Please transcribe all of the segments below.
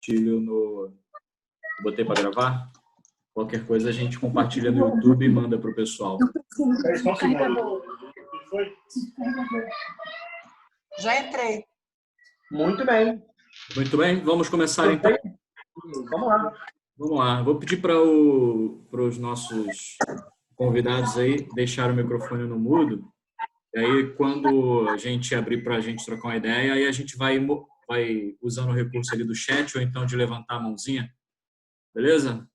compartilho no... Botei para gravar? Qualquer coisa a gente compartilha no YouTube e manda para o pessoal. Já entrei. Muito bem. Muito bem, vamos começar então. Vamos lá. Vamos lá. Vou pedir para os nossos convidados aí deixar o microfone no mudo. E aí, quando a gente abrir para a gente trocar uma ideia, aí a gente vai usando o recurso ali do chat ou então de levantar a mãozinha. Beleza?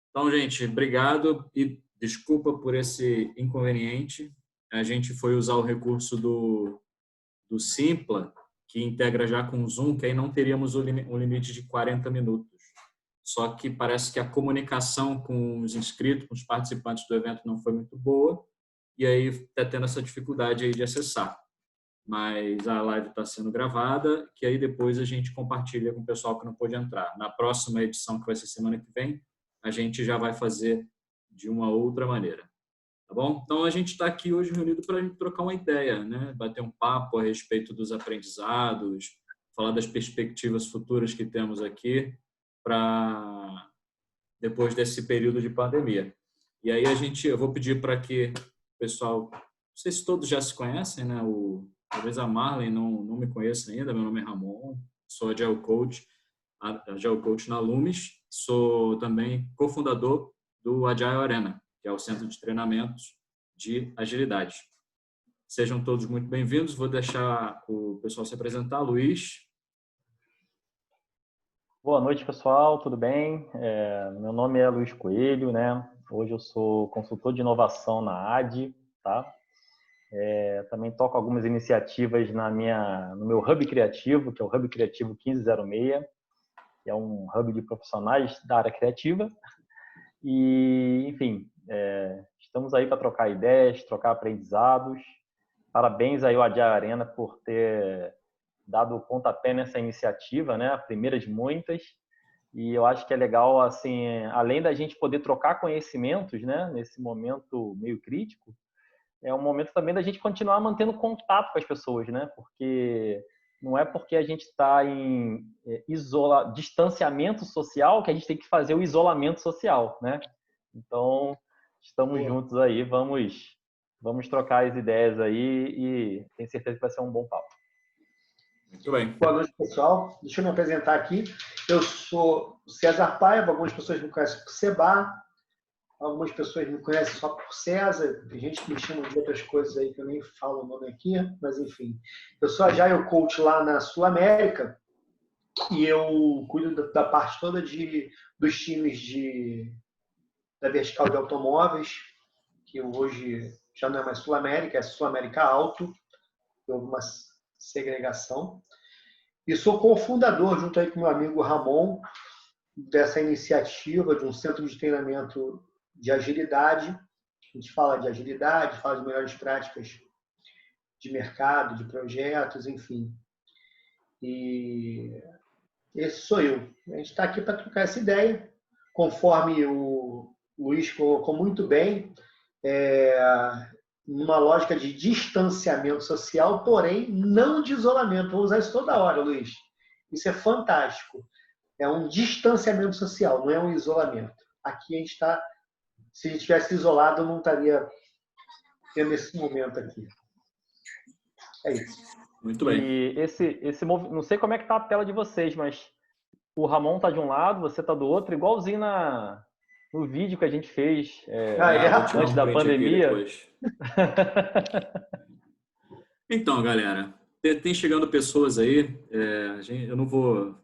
Então, gente, obrigado e desculpa por esse inconveniente. A gente foi usar o recurso do Simpla, que integra já com o Zoom, que aí não teríamos um limite de 40 minutos. Só que parece que a comunicação com os inscritos, com os participantes do evento não foi muito boa, e aí está tendo essa dificuldade aí de acessar. Mas a live está sendo gravada, que aí depois a gente compartilha com o pessoal que não pôde entrar. Na próxima edição, que vai ser semana que vem, a gente já vai fazer de uma outra maneira. Tá bom? Então, a gente está aqui hoje reunido para a gente trocar uma ideia, né? Bater um papo a respeito dos aprendizados, falar das perspectivas futuras que temos aqui para depois desse período de pandemia. E aí eu vou pedir para que o pessoal, não sei se todos já se conhecem, né? Talvez a Marlene não me conheça ainda, meu nome é Ramon, sou Agile Coach na Lumis, sou também cofundador do Agile Arena, que é o centro de treinamentos de agilidade. Sejam todos muito bem-vindos. Vou deixar o pessoal se apresentar. Luiz. Boa noite, pessoal. Tudo bem? Meu nome é Luiz Coelho, né? Hoje eu sou consultor de inovação na AD, tá? Também toco algumas iniciativas no meu Hub Criativo, que é o Hub Criativo 1506, que é um hub de profissionais da área criativa. E, enfim, estamos aí para trocar ideias, trocar aprendizados. Parabéns aí ao Agile Arena por ter dado o pontapé nessa iniciativa, né? A primeira de muitas. E eu acho que é legal, assim, além da gente poder trocar conhecimentos, né? Nesse momento meio crítico, é um momento também da gente continuar mantendo contato com as pessoas, né? Porque não é porque a gente está em distanciamento social que a gente tem que fazer o isolamento social, né? Então, estamos juntos aí, vamos trocar as ideias aí e tenho certeza que vai ser um bom papo. Muito bem. Boa noite, pessoal. Deixa eu me apresentar aqui. Eu sou César Paiva, algumas pessoas me conhecem por Seba, algumas pessoas me conhecem só por César, tem gente que me chama de outras coisas aí que eu nem falo o nome aqui, mas enfim. Eu sou Agile Coach lá na Sul América e eu cuido da parte toda dos times da vertical de automóveis, que hoje já não é mais Sul América, é Sul América Auto, houve uma segregação. E sou cofundador, junto aí com meu amigo Ramon, dessa iniciativa de um centro de treinamento de agilidade. A gente fala de agilidade, fala de melhores práticas de mercado, de projetos, enfim. E esse sou eu. A gente está aqui para trocar essa ideia, conforme o Luiz colocou muito bem, numa lógica de distanciamento social, porém não de isolamento. Vou usar isso toda hora, Luiz. Isso é fantástico. É um distanciamento social, não é um isolamento. Aqui a gente está... Se a gente tivesse isolado, eu não estaria tendo esse momento aqui. É isso. Muito bem. E não sei como é que tá a tela de vocês, mas o Ramon tá de um lado, você tá do outro, igualzinho no vídeo que a gente fez antes da pandemia. Então, galera, tem chegando pessoas aí. Eu não vou...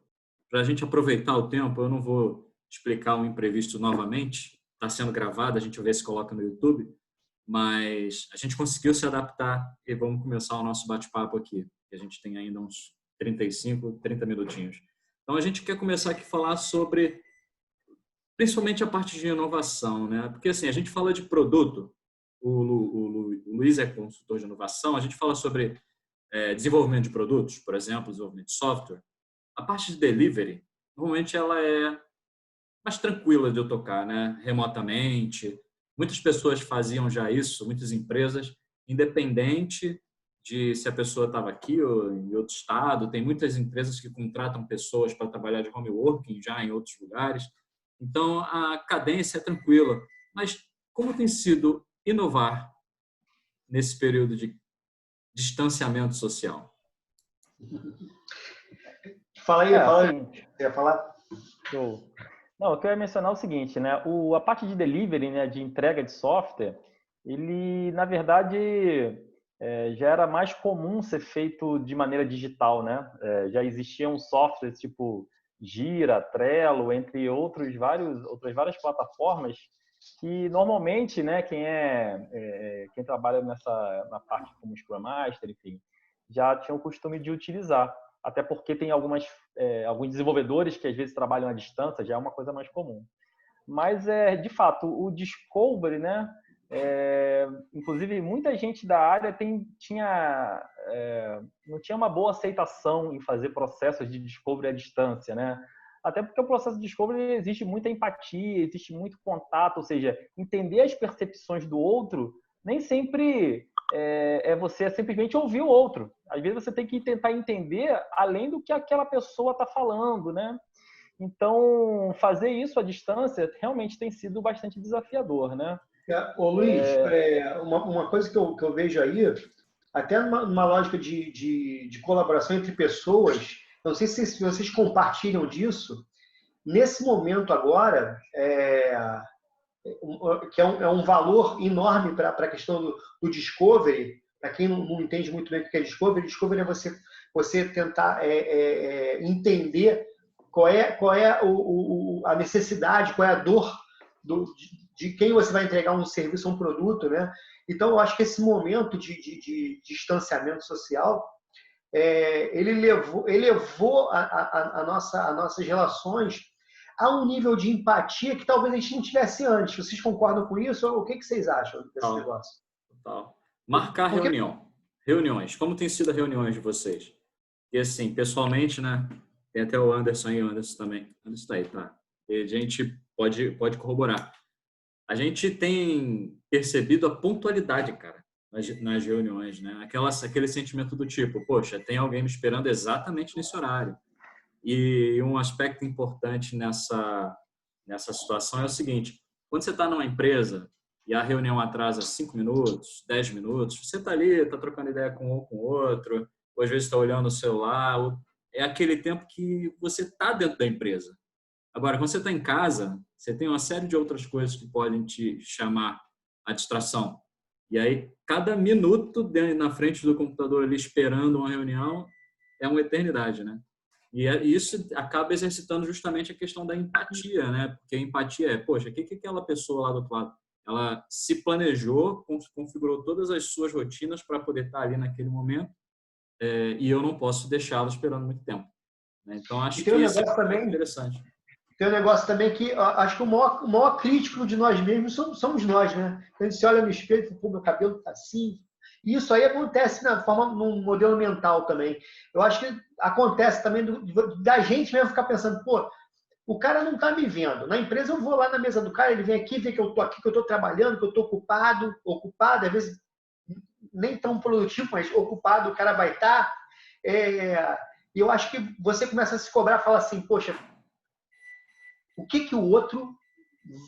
Para a gente aproveitar o tempo, eu não vou explicar o imprevisto novamente. Está sendo gravado, a gente vai ver se coloca no YouTube. Mas a gente conseguiu se adaptar e vamos começar o nosso bate-papo aqui. A gente tem ainda uns 35, 30 minutinhos. Então, a gente quer começar aqui a falar sobre, principalmente a parte de inovação, né? Porque, assim, a gente fala de produto, o Luiz é consultor de inovação, a gente fala sobre desenvolvimento de produtos, por exemplo, desenvolvimento de software. A parte de delivery, normalmente ela é mais tranquila de eu tocar, né? Remotamente. Muitas pessoas faziam já isso, muitas empresas, independente de se a pessoa estava aqui ou em outro estado. Tem muitas empresas que contratam pessoas para trabalhar de home working já em outros lugares. Então, a cadência é tranquila. Mas como tem sido inovar nesse período de distanciamento social? Fala aí, fala aí. Assim, Você ia falar? show. Não, eu queria mencionar o seguinte, né? A parte de delivery, né, de entrega de software, ele, na verdade, já era mais comum ser feito de maneira digital, né? Já existiam softwares tipo Gira, Trello, entre outras várias plataformas que normalmente, né, quem trabalha na parte como Scrum Master, enfim, já tinha o costume de utilizar. Até porque tem alguns desenvolvedores que às vezes trabalham à distância, já é uma coisa mais comum. Mas, de fato, o Discovery, né? Inclusive, muita gente da área não tinha uma boa aceitação em fazer processos de Discovery à distância, né? Até porque o processo de Discovery existe muita empatia, existe muito contato, ou seja, entender as percepções do outro nem sempre você simplesmente ouvir o outro. Às vezes você tem que tentar entender além do que aquela pessoa está falando, né? Então, fazer isso à distância realmente tem sido bastante desafiador, né? Ô, Luiz, uma coisa que eu vejo aí, até numa lógica de colaboração entre pessoas, não sei se vocês compartilham disso, nesse momento agora, que é um valor enorme para a questão do discovery. Para quem não entende muito bem o que é discovery é você tentar entender qual é a necessidade, qual é a dor de quem você vai entregar um serviço ou um produto, né? Então, eu acho que esse momento de distanciamento social, ele elevou as nossas relações a um nível de empatia que talvez a gente não tivesse antes. Vocês concordam com isso? Ou o que vocês acham desse negócio? Total. Marcar reuniões. Como tem sido as reuniões de vocês? E assim, pessoalmente, né? Tem até o Anderson aí, o Anderson também. Anderson está aí, tá? E a gente pode corroborar. A gente tem percebido a pontualidade, cara, nas reuniões, né? Aquele sentimento do tipo, poxa, tem alguém me esperando exatamente nesse horário. E um aspecto importante nessa situação é o seguinte: quando você está numa empresa e a reunião atrasa 5 minutos, 10 minutos, você está ali, está trocando ideia com um com o outro, ou às vezes está olhando o celular, é aquele tempo que você está dentro da empresa. Agora, quando você está em casa, você tem uma série de outras coisas que podem te chamar a distração. E aí, cada minuto na frente do computador ali esperando uma reunião é uma eternidade, né? E isso acaba exercitando justamente a questão da empatia, né? Porque a empatia poxa, o que aquela pessoa lá do outro lado? Ela se planejou, configurou todas as suas rotinas para poder estar ali naquele momento, e eu não posso deixá-la esperando muito tempo. Né? Então, acho que isso é interessante. Tem um negócio também que acho que o maior crítico de nós mesmos somos nós, né? A gente se olha no espelho e fala, pô, meu cabelo tá assim. E isso aí acontece num modelo mental também. Eu acho que acontece também da gente mesmo ficar pensando, pô, o cara não tá me vendo. Na empresa eu vou lá na mesa do cara, ele vem aqui, vê que eu tô aqui, que eu tô trabalhando, que eu tô ocupado, às vezes nem tão produtivo, mas ocupado o cara vai estar. E eu acho que você começa a se cobrar e falar assim, poxa, o que o outro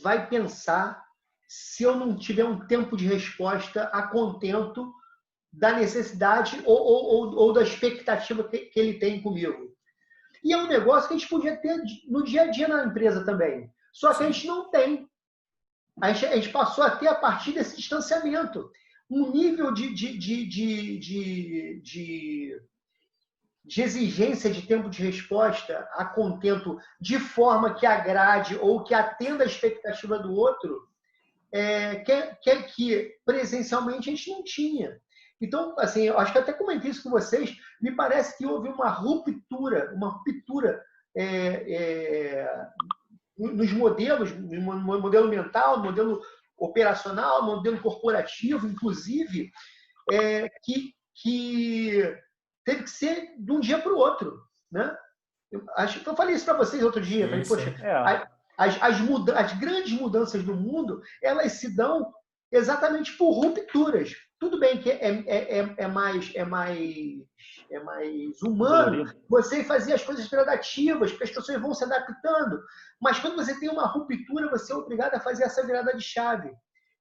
vai pensar se eu não tiver um tempo de resposta a contento da necessidade ou da expectativa que ele tem comigo? E é um negócio que a gente podia ter no dia a dia na empresa também. Só que a gente não tem. A gente passou a ter, a partir desse distanciamento, um nível de exigência de tempo de resposta a contento de forma que agrade ou que atenda a expectativa do outro, que presencialmente a gente não tinha. Então, assim, eu acho que até comentei isso com vocês, me parece que houve uma ruptura nos modelos, no modelo mental, no modelo operacional, no modelo corporativo, inclusive, que teve que ser de um dia para o outro, né? Eu falei isso para vocês outro dia. Falei, poxa, as grandes mudanças do mundo, elas se dão exatamente por rupturas. Tudo bem que é mais humano você fazer as coisas gradativas, porque as pessoas vão se adaptando. Mas quando você tem uma ruptura, você é obrigado a fazer essa virada de chave.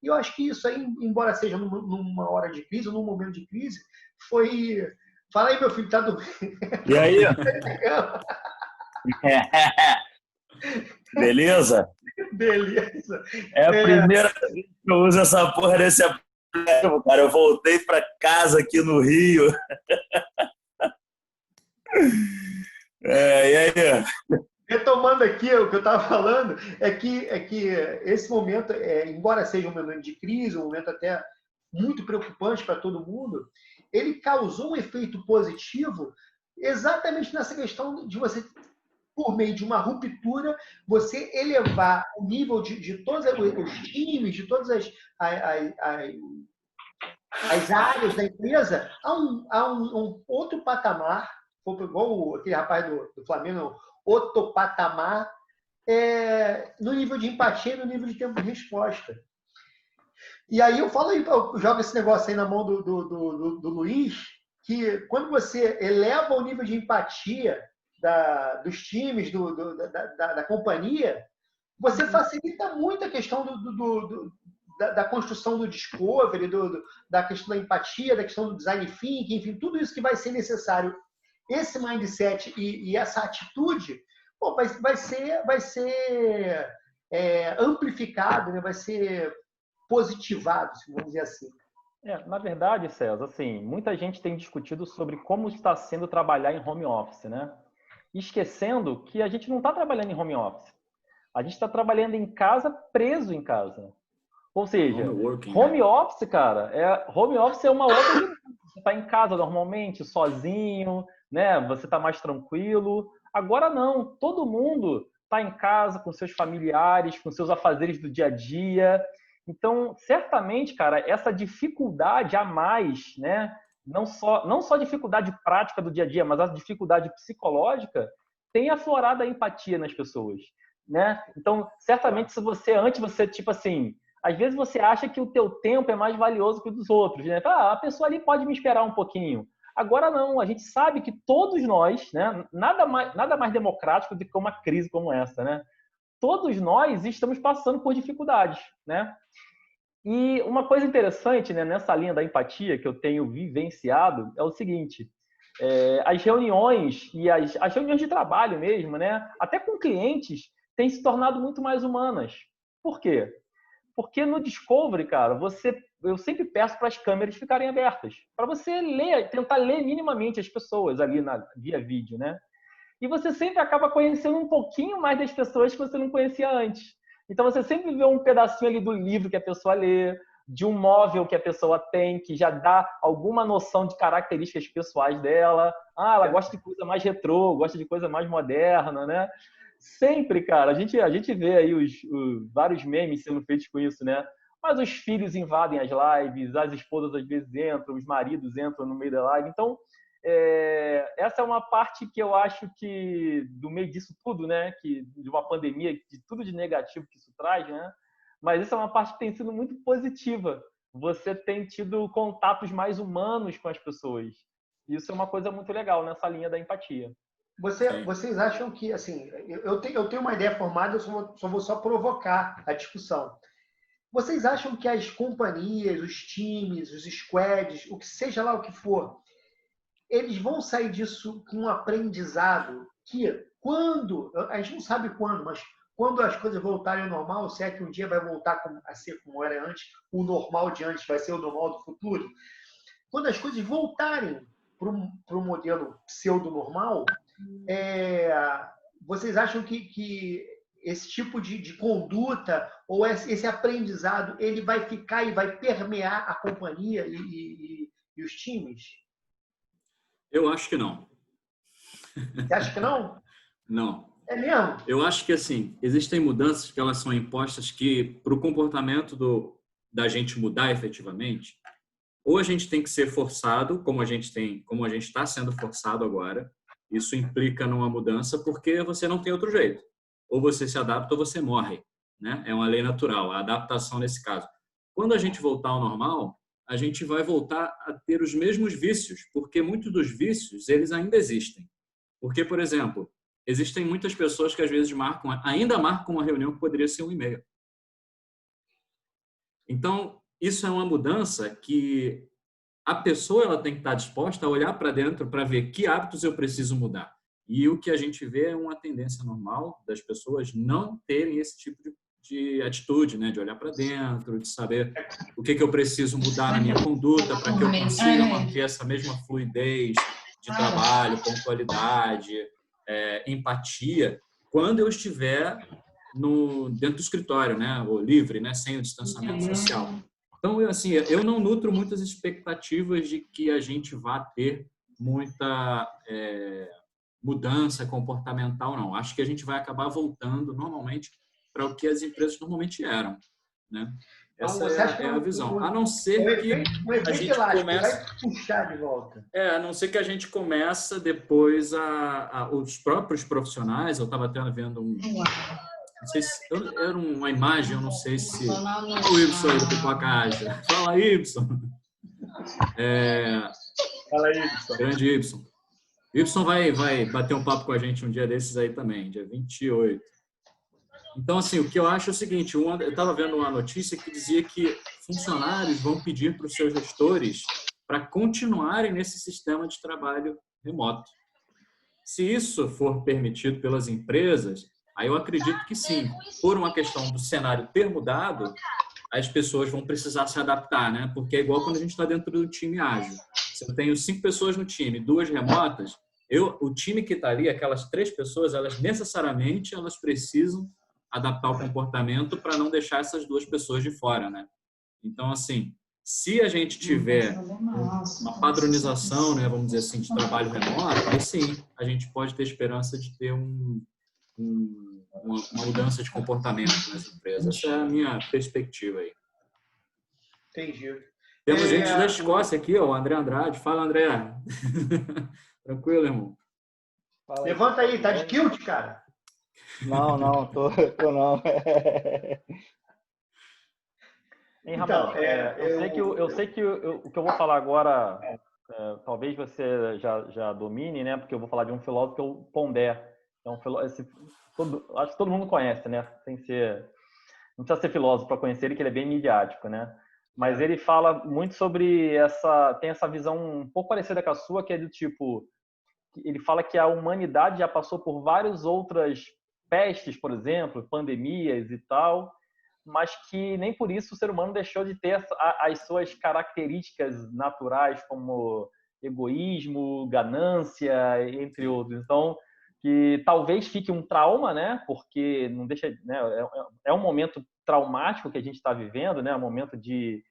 E eu acho que isso aí, embora seja numa hora de crise, ou num momento de crise, foi... Fala aí, meu filho, tá dormindo. E aí? Beleza? Beleza. É a primeira vez que eu uso essa porra desse aplicativo, cara. Eu voltei para casa aqui no Rio. E aí? Retomando aqui o que eu estava falando, é que esse momento, embora seja um momento de crise, um momento até muito preocupante para todo mundo, ele causou um efeito positivo exatamente nessa questão de você, por meio de uma ruptura, você elevar o nível de todos os times, de todas as áreas da empresa a um outro patamar, igual aquele rapaz do Flamengo, outro patamar, no nível de empatia e no nível de tempo de resposta. E aí eu falo aí, eu jogo esse negócio aí na mão do Luiz, que quando você eleva o nível de empatia dos times, da companhia, você facilita muito a questão da construção do discovery, da questão da empatia, da questão do design thinking, enfim, tudo isso que vai ser necessário. Esse mindset e essa atitude vai ser amplificado, né? Vai ser positivado, vamos dizer assim. Na verdade, César, assim, muita gente tem discutido sobre como está sendo trabalhar em home office, né? Esquecendo que a gente não está trabalhando em home office. A gente está trabalhando em casa, preso em casa. Ou seja, home office, cara, home office é uma outra dimensão. Você está em casa normalmente, sozinho, né? Você está mais tranquilo. Agora não, todo mundo está em casa com seus familiares, com seus afazeres do dia a dia. Então, certamente, cara, essa dificuldade a mais, né? Não só a dificuldade prática do dia a dia, mas a dificuldade psicológica, tem aflorado a empatia nas pessoas, né? Então, certamente, se você, tipo assim, às vezes você acha que o teu tempo é mais valioso que o dos outros, né? A pessoa ali pode me esperar um pouquinho. Agora não, a gente sabe que todos nós, né? Nada mais democrático do que uma crise como essa, né? Todos nós estamos passando por dificuldades, né? E uma coisa interessante, né, nessa linha da empatia que eu tenho vivenciado é o seguinte: as reuniões e as reuniões de trabalho mesmo, né, até com clientes, têm se tornado muito mais humanas. Por quê? Porque no Discovery, cara, eu sempre peço para as câmeras ficarem abertas, para você tentar ler minimamente as pessoas ali via vídeo, né? E você sempre acaba conhecendo um pouquinho mais das pessoas que você não conhecia antes. Então, você sempre vê um pedacinho ali do livro que a pessoa lê, de um móvel que a pessoa tem, que já dá alguma noção de características pessoais dela. Ela gosta de coisa mais retrô, gosta de coisa mais moderna, né? Sempre, cara, a gente vê aí os vários memes sendo feitos com isso, né? Mas os filhos invadem as lives, as esposas às vezes entram, os maridos entram no meio da live. Então, essa é uma parte que eu acho que, do meio disso tudo, né, que, de uma pandemia, de tudo de negativo que isso traz, né, mas essa é uma parte que tem sido muito positiva. Você tem tido contatos mais humanos com as pessoas. Isso é uma coisa muito legal nessa linha da empatia. Vocês acham que, assim, eu tenho uma ideia formada, eu só vou provocar a discussão. Vocês acham que as companhias, os times, os squads, o que seja lá o que for, eles vão sair disso com um aprendizado que, a gente não sabe quando, mas quando as coisas voltarem ao normal, se é que um dia vai voltar a ser como era antes, o normal de antes vai ser o normal do futuro, quando as coisas voltarem para o modelo pseudo-normal, vocês acham que esse tipo de conduta ou esse aprendizado ele vai ficar e vai permear a companhia e os times? Eu acho que não. Você acha que não? Não. É mesmo? Eu acho que, assim, existem mudanças que elas são impostas que, para o comportamento da gente mudar efetivamente, ou a gente tem que ser forçado, como a gente está sendo forçado agora. Isso implica numa mudança porque você não tem outro jeito. Ou você se adapta ou você morre, né? É uma lei natural, a adaptação nesse caso. Quando a gente voltar ao normal, a gente vai voltar a ter os mesmos vícios, porque muitos dos vícios, eles ainda existem. Porque, por exemplo, existem muitas pessoas que às vezes ainda marcam uma reunião que poderia ser um e-mail. Então, isso é uma mudança que a pessoa ela tem que estar disposta a olhar para dentro para ver que hábitos eu preciso mudar. E o que a gente vê é uma tendência normal das pessoas não terem esse tipo de atitude, né? De olhar para dentro, de saber o que eu preciso mudar na minha conduta para que eu consiga manter essa mesma fluidez de trabalho, pontualidade, empatia, quando eu estiver dentro do escritório, né? Ou livre, né? Sem o distanciamento social. Então, assim, eu não nutro muitas expectativas de que a gente vá ter muita mudança comportamental, não. Acho que a gente vai acabar voltando, normalmente, para o que as empresas normalmente eram, né? Essa é a visão. A não ser que a gente comece... vai puxar de volta. A não ser que a gente começa depois os próprios profissionais, eu estava até vendo não sei se era uma imagem, eu não sei se... Olha o Y aí do Pipoca-Ágil. Fala, Y! Fala aí, Y. Grande Y. Y vai bater um papo com a gente um dia desses aí também, dia 28. Então, assim, o que eu acho é o seguinte, eu estava vendo uma notícia que dizia que funcionários vão pedir para os seus gestores para continuarem nesse sistema de trabalho remoto. Se isso for permitido pelas empresas, aí eu acredito que sim. Por uma questão do cenário ter mudado, as pessoas vão precisar se adaptar, né? Porque é igual quando a gente está dentro do time ágil. Se eu tenho 5 pessoas no time, 2 remotas, o time que está ali, aquelas 3 pessoas, elas necessariamente precisam adaptar o comportamento para não deixar essas 2 pessoas de fora, né? Então, assim, se a gente tiver uma padronização, né, vamos dizer assim, de trabalho remoto, aí sim, a gente pode ter esperança de ter uma mudança de comportamento nas empresas. Essa é a minha perspectiva aí. Entendi. Temos gente da Escócia aqui, ó, o André Andrade. Fala, André. Tranquilo, irmão? Fala aí. Levanta aí, tá de kilt, cara? Não, tô não. Hein, Ramon, eu sei que o que eu vou falar agora, talvez você já domine, né? Porque eu vou falar de um filósofo que é o Pondé. É um filósofo, acho que todo mundo conhece, né? Não precisa ser filósofo para conhecer ele, que ele é bem midiático, né? Mas ele fala muito sobre tem essa visão um pouco parecida com a sua, que é do tipo, ele fala que a humanidade já passou por várias outras pestes, por exemplo, pandemias e tal, mas que nem por isso o ser humano deixou de ter as suas características naturais, como egoísmo, ganância, entre outros. Então, que talvez fique um trauma, né? Porque não deixa, né? É um momento traumático que a gente está vivendo, né? Um momento de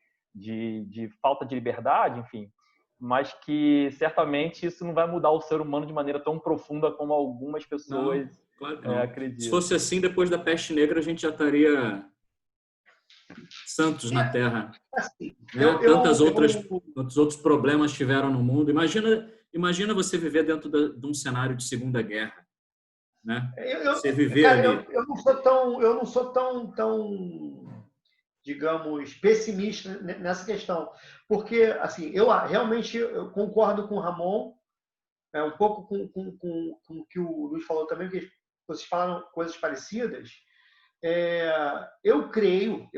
falta de liberdade, enfim. Mas que certamente isso não vai mudar o ser humano de maneira tão profunda como algumas pessoas claro que não. Acreditam. Se fosse assim, depois da peste negra, a gente já estaria santos na Terra. Assim, né? Tantos outros problemas tiveram no mundo. Imagina você viver dentro de um cenário de Segunda Guerra, né? Você viver ali. Eu não sou tão, digamos, pessimista nessa questão, porque assim, eu realmente concordo com o Ramon, um pouco com o que o Luiz falou também, que vocês falaram coisas parecidas. Eu creio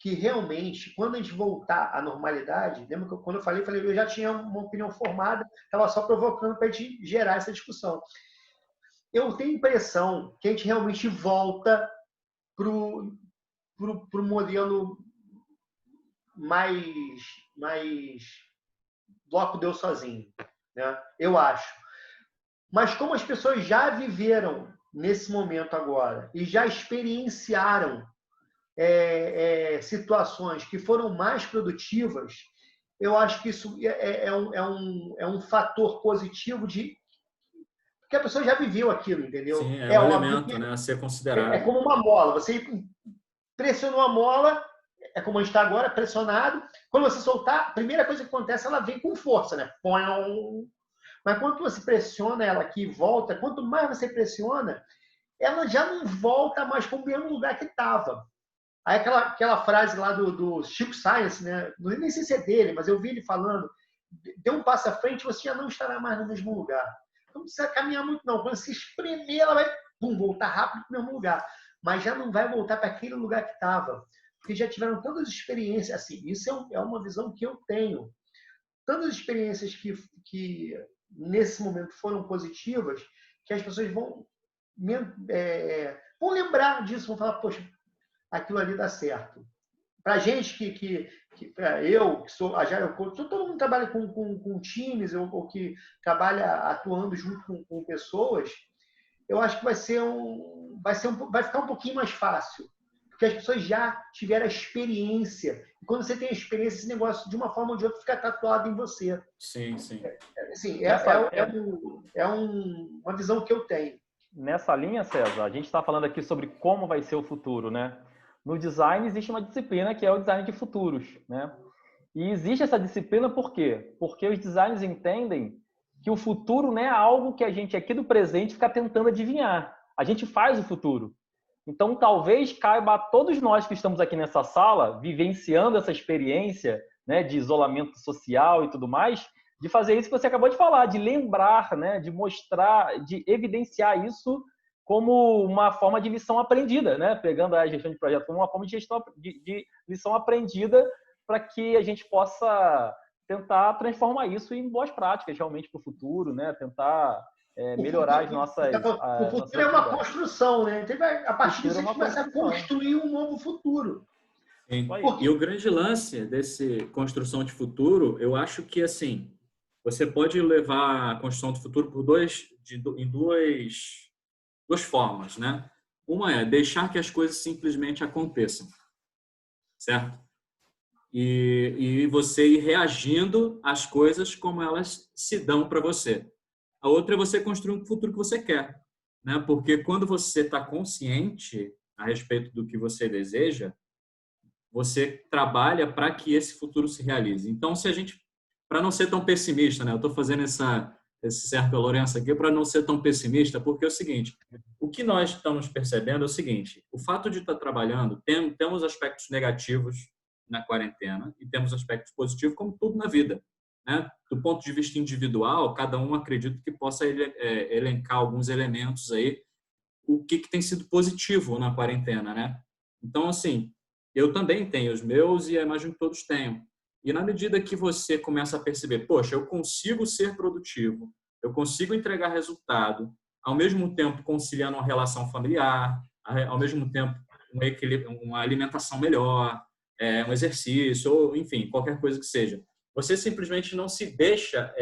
que realmente, quando a gente voltar à normalidade, lembra que quando eu falei, eu já tinha uma opinião formada, estava só provocando para a gente gerar essa discussão. Eu tenho a impressão que a gente realmente volta para o modelo mais bloco deu sozinho, né? Eu acho. Mas como as pessoas já viveram nesse momento agora e já experienciaram situações que foram mais produtivas, eu acho que isso é um fator positivo porque a pessoa já viveu aquilo, entendeu? Sim, é um elemento, né, a ser considerado. É como uma mola. Você pressionou a mola, é como a gente está agora, pressionado. Quando você soltar, a primeira coisa que acontece, ela vem com força, né? Mas quando você pressiona ela aqui e volta, quanto mais você pressiona, ela já não volta mais para o mesmo lugar que estava. Aí aquela frase lá do Chico Science, né? Nem sei se é dele, mas eu vi ele falando, dê um passo à frente, você já não estará mais no mesmo lugar. Não precisa caminhar muito, não. Quando se espremer, ela vai voltar rápido para o mesmo lugar. Mas já não vai voltar para aquele lugar que estava. Porque já tiveram tantas experiências. Assim, isso é uma visão que eu tenho. Tantas experiências que nesse momento foram positivas, que as pessoas vão lembrar disso, vão falar, poxa, aquilo ali dá certo. Para gente eu, que sou agile coach, todo mundo trabalha com times ou que trabalha atuando junto com pessoas, eu acho que vai ficar um pouquinho mais fácil, porque as pessoas já tiveram a experiência. E quando você tem a experiência, esse negócio, de uma forma ou de outra, fica tatuado em você. Sim, sim. Assim, uma visão que eu tenho. Nessa linha, César, a gente está falando aqui sobre como vai ser o futuro, né? No design existe uma disciplina que é o design de futuros, né? E existe essa disciplina por quê? Porque os designers entendem que o futuro não é algo que a gente aqui do presente fica tentando adivinhar. A gente faz o futuro. Então, talvez caiba a todos nós que estamos aqui nessa sala, vivenciando essa experiência, né, de isolamento social e tudo mais, de fazer isso que você acabou de falar, de lembrar, né, de mostrar, de evidenciar isso como uma forma de lição aprendida, né? Pegando a gestão de projeto como uma forma de lição aprendida para que a gente possa tentar transformar isso em boas práticas realmente para o futuro, né? Tentar melhorar as nossas... O futuro é uma construção, né? A partir disso a gente começa a construir um novo futuro. Sim. E o grande lance desse construção de futuro, eu acho que, assim, você pode levar a construção do futuro por duas formas, né? Uma é deixar que as coisas simplesmente aconteçam, certo? E você ir reagindo às coisas como elas se dão para você. A outra é você construir um futuro que você quer, né? Porque quando você está consciente a respeito do que você deseja, você trabalha para que esse futuro se realize. Então, para não ser tão pessimista, né? Eu estou fazendo esse certo Lourenço aqui para não ser tão pessimista, porque é o seguinte, o que nós estamos percebendo é o seguinte, o fato de estar trabalhando, temos aspectos negativos na quarentena e temos aspectos positivos, como tudo na vida, né? Do ponto de vista individual, cada um acredita que possa elencar alguns elementos aí, o que tem sido positivo na quarentena, né? Então, assim, eu também tenho os meus e eu imagino que todos tenham. E na medida que você começa a perceber, poxa, eu consigo ser produtivo, eu consigo entregar resultado, ao mesmo tempo conciliando uma relação familiar, ao mesmo tempo uma alimentação melhor, um exercício, ou enfim, qualquer coisa que seja. Você simplesmente não se deixa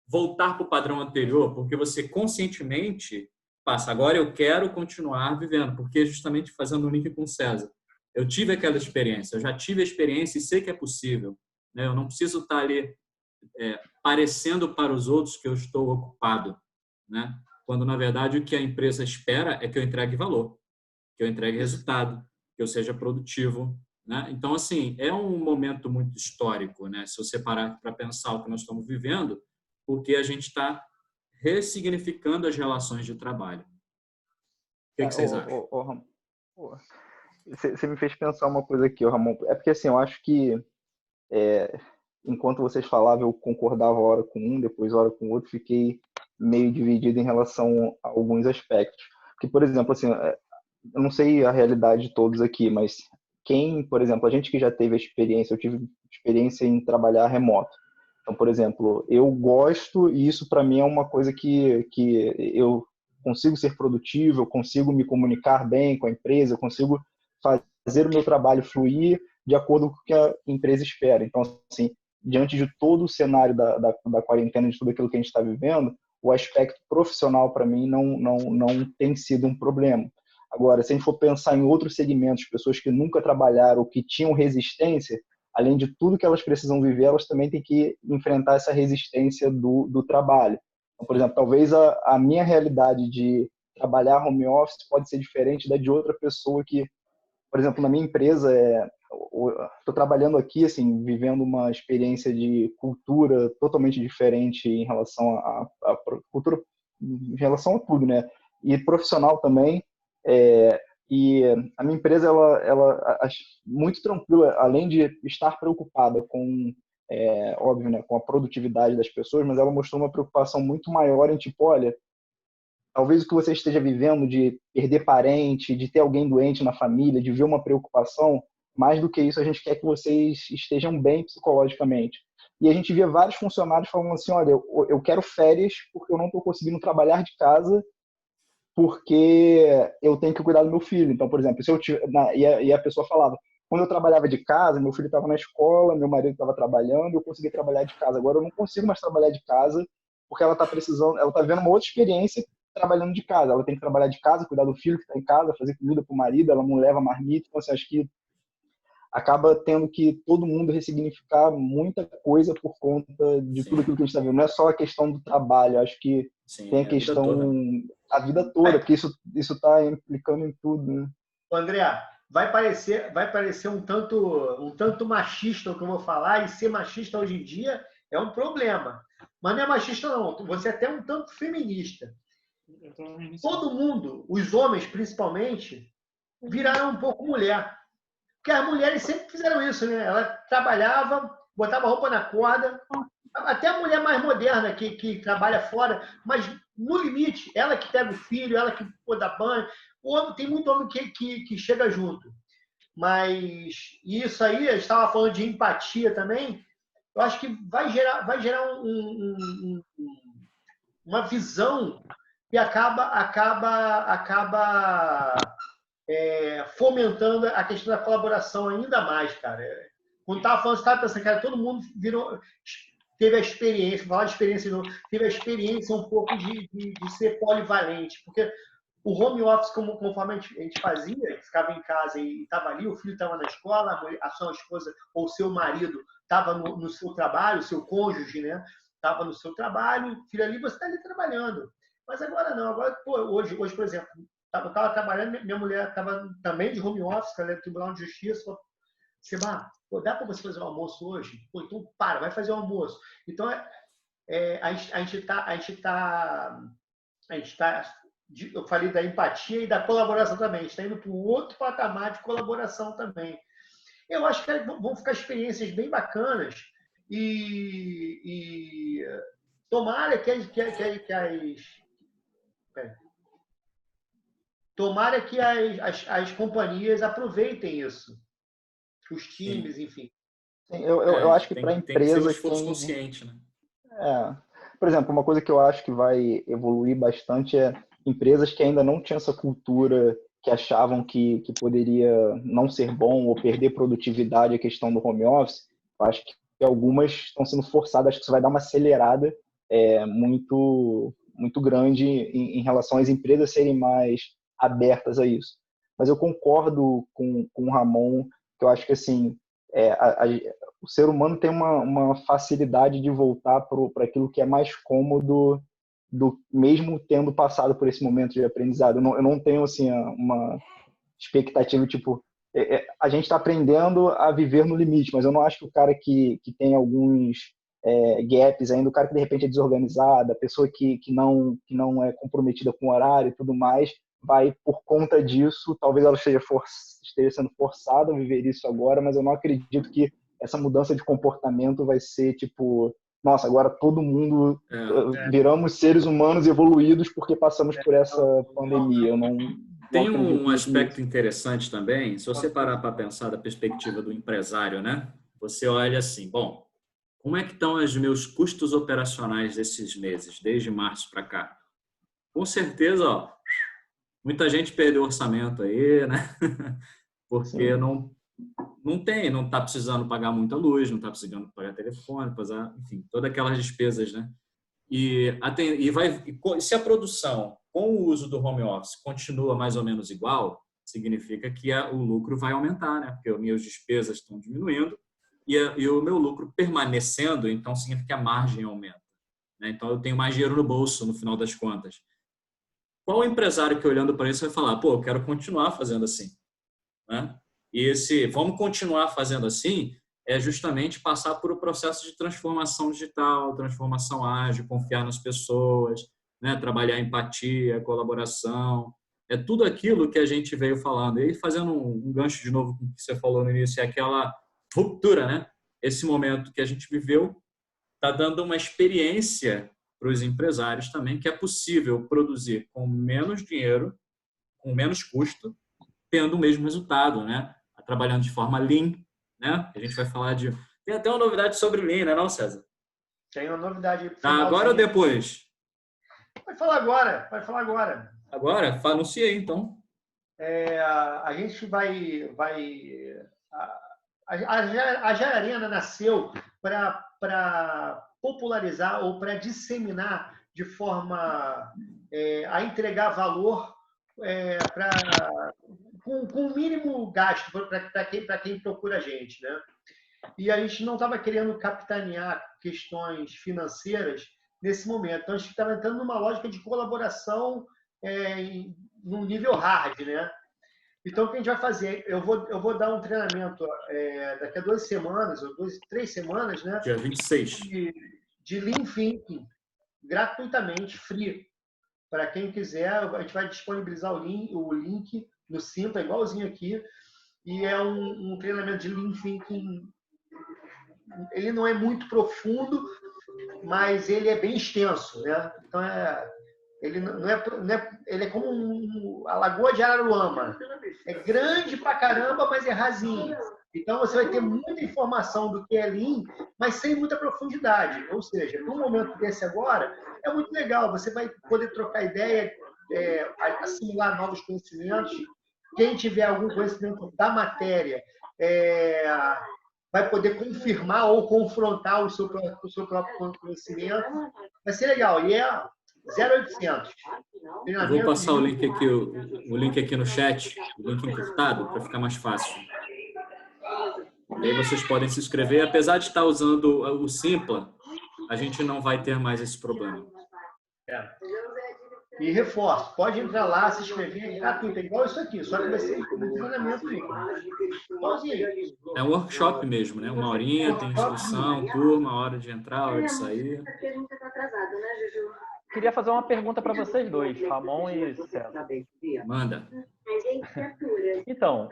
voltar para o padrão anterior, porque você conscientemente passa, agora eu quero continuar vivendo, porque justamente fazendo o link com o César. Eu tive aquela experiência, eu já tive a experiência e sei que é possível, né? Eu não preciso estar ali parecendo para os outros que eu estou ocupado, né? Quando, na verdade, o que a empresa espera é que eu entregue valor, que eu entregue resultado, que eu seja produtivo, né? Então, assim, é um momento muito histórico, né? Se você parar para pensar o que nós estamos vivendo, porque a gente está ressignificando as relações de trabalho. O que vocês acham? Você me fez pensar uma coisa aqui, Ramon. É porque, assim, eu acho que enquanto vocês falavam, eu concordava hora com um, depois hora com o outro, fiquei meio dividido em relação a alguns aspectos. Porque, por exemplo, assim, eu não sei a realidade de todos aqui, mas por exemplo, a gente que já teve a experiência, eu tive experiência em trabalhar remoto. Então, por exemplo, eu gosto e isso para mim é uma coisa que eu consigo ser produtivo, eu consigo me comunicar bem com a empresa, eu consigo fazer o meu trabalho fluir de acordo com o que a empresa espera. Então, assim, diante de todo o cenário da quarentena, de tudo aquilo que a gente está vivendo, o aspecto profissional para mim não tem sido um problema. Agora, se a gente for pensar em outros segmentos, pessoas que nunca trabalharam, que tinham resistência, além de tudo que elas precisam viver, elas também têm que enfrentar essa resistência do trabalho. Então, por exemplo, talvez a minha realidade de trabalhar home office pode ser diferente da de outra pessoa que, por exemplo, na minha empresa, estou trabalhando aqui, assim, vivendo uma experiência de cultura totalmente diferente em relação a cultura, em relação a tudo, né? E profissional também. E a minha empresa, ela muito tranquila, além de estar preocupada com, óbvio, né, com a produtividade das pessoas, mas ela mostrou uma preocupação muito maior em tipo, olha, talvez o que você esteja vivendo de perder parente, de ter alguém doente na família, de ver uma preocupação, mais do que isso, a gente quer que vocês estejam bem psicologicamente. E a gente via vários funcionários falando assim, olha, eu quero férias porque eu não estou conseguindo trabalhar de casa porque eu tenho que cuidar do meu filho. Então, por exemplo, se eu e a pessoa falava, quando eu trabalhava de casa, meu filho estava na escola, meu marido estava trabalhando, eu consegui trabalhar de casa. Agora eu não consigo mais trabalhar de casa porque ela está precisando, ela está vendo uma outra experiência trabalhando de casa. Ela tem que trabalhar de casa, cuidar do filho que está em casa, fazer comida para o marido, ela não leva marmita. Então, assim, acho que acaba tendo que todo mundo ressignificar muita coisa por conta de tudo aquilo que a gente está vendo. Não é só a questão do trabalho, acho que tem a questão a vida toda, porque isso está implicando em tudo. Né? André, vai parecer um tanto machista o que eu vou falar, e ser machista hoje em dia é um problema. Mas não é machista, não. Você é até um tanto feminista. Todo mundo, os homens principalmente, viraram um pouco mulher. Porque as mulheres sempre fizeram isso, né? Ela trabalhava, botava roupa na corda, até a mulher mais moderna que trabalha fora, mas no limite, ela que pega o filho, ela que dá banho. O homem, tem muito homem que chega junto. Mas isso aí, a gente estava falando de empatia também, eu acho que vai gerar uma visão que acaba fomentando a questão da colaboração ainda mais, cara. Quando estava falando, você estava pensando, cara, todo mundo teve a experiência, falar de experiência de novo, teve a experiência um pouco de ser polivalente, porque o home office, conforme a gente fazia, ficava em casa e estava ali, o filho estava na escola, a sua esposa ou o seu marido estava no seu trabalho, o seu cônjuge, né? Estava no seu trabalho, o filho ali, você está ali trabalhando. Mas agora não, agora, pô, hoje, por exemplo, eu estava trabalhando, minha mulher estava também de home office, ela é do Tribunal de Justiça, falou, Seba, dá para você fazer o almoço hoje? Pô, então vai fazer o almoço. Então, a gente está, eu falei da empatia e da colaboração também, a gente está indo para um outro patamar de colaboração também. Eu acho que vão ficar experiências bem bacanas e tomara que as companhias aproveitem isso, os times, enfim. Eu acho que para empresas... Tem que ser um esforço consciente, né? Por exemplo, uma coisa que eu acho que vai evoluir bastante é empresas que ainda não tinham essa cultura, que achavam que poderia não ser bom ou perder produtividade a questão do home office. Eu acho que algumas estão sendo forçadas, acho que isso vai dar uma acelerada muito, muito grande em relação às empresas serem mais abertas a isso. Mas eu concordo com o Ramon, que eu acho que assim, o ser humano tem uma facilidade de voltar para aquilo que é mais cômodo, mesmo tendo passado por esse momento de aprendizado. Eu não tenho assim uma expectativa, tipo, a gente está aprendendo a viver no limite, mas eu não acho que o cara que tem alguns gaps ainda, o cara que de repente é desorganizado, a pessoa que não é comprometida com o horário e tudo mais, vai por conta disso, talvez ela esteja sendo forçada a viver isso agora, mas eu não acredito que essa mudança de comportamento vai ser tipo, nossa, agora todo mundo viramos seres humanos evoluídos porque passamos por essa pandemia. Eu não Tem um aspecto interessante também, se você parar para pensar da perspectiva do empresário, né? Você olha assim, bom, como é que estão os meus custos operacionais desses meses, desde março para cá? Com certeza, muita gente perdeu orçamento aí, né? Porque não está precisando pagar muita luz, não está precisando pagar telefone, enfim, todas aquelas despesas, né? E se a produção com o uso do home office continua mais ou menos igual, significa que o lucro vai aumentar, né? Porque as minhas despesas estão diminuindo e o meu lucro permanecendo, então significa que a margem aumenta, né? Então eu tenho mais dinheiro no bolso no final das contas. Qual empresário que olhando para isso vai falar, pô, eu quero continuar fazendo assim, né? E vamos continuar fazendo assim é justamente passar por um processo de transformação digital, transformação ágil, confiar nas pessoas, né? Trabalhar empatia, colaboração, é tudo aquilo que a gente veio falando. E aí, fazendo um gancho de novo com o que você falou no início, é aquela ruptura, né? Esse momento que a gente viveu está dando uma experiência para os empresários também, que é possível produzir com menos dinheiro, com menos custo, tendo o mesmo resultado, né? Trabalhando de forma lean, né? A gente vai falar de... Tem até uma novidade sobre lean, né, não, César? Tem uma novidade. Tá, agora ou depois? Vai falar agora, vai falar agora. Agora? Anuncia aí, então. A gente a Jai Arena nasceu para popularizar ou para disseminar de forma a entregar valor com o mínimo gasto para quem procura a gente, né? E a gente não estava querendo capitanear questões financeiras nesse momento. Então, a gente estava entrando numa lógica de colaboração num nível hard, né? Então, o que a gente vai fazer? Eu vou dar um treinamento daqui a 2 semanas, ou 3 semanas, né? Dia 26. De Lean Thinking, gratuitamente, free. Para quem quiser, a gente vai disponibilizar o link no Simpla, igualzinho aqui. E é um treinamento de Lean Thinking. Ele não é muito profundo, mas ele é bem extenso, né? Então, ele é como a Lagoa de Araruama. É grande pra caramba, mas é rasinho. Então, você vai ter muita informação do que é Lean, mas sem muita profundidade. Ou seja, num momento desse agora, é muito legal. Você vai poder trocar ideia, assimilar novos conhecimentos. Quem tiver algum conhecimento da matéria vai poder confirmar ou confrontar o seu próprio conhecimento. Vai ser legal. E é 0800. Eu vou passar o link aqui no chat, o link encurtado, para ficar mais fácil. E aí vocês podem se inscrever. Apesar de estar usando o Simpla, a gente não vai ter mais esse problema. E reforço, pode entrar lá, se inscrever, é gratuito, é igual isso aqui, só que vai ser um treinamento. É um workshop mesmo, né? 1 horinha, tem inscrição, turma, hora de entrar, hora de sair. Queria fazer uma pergunta para vocês dois, Ramon e César. Manda. Então,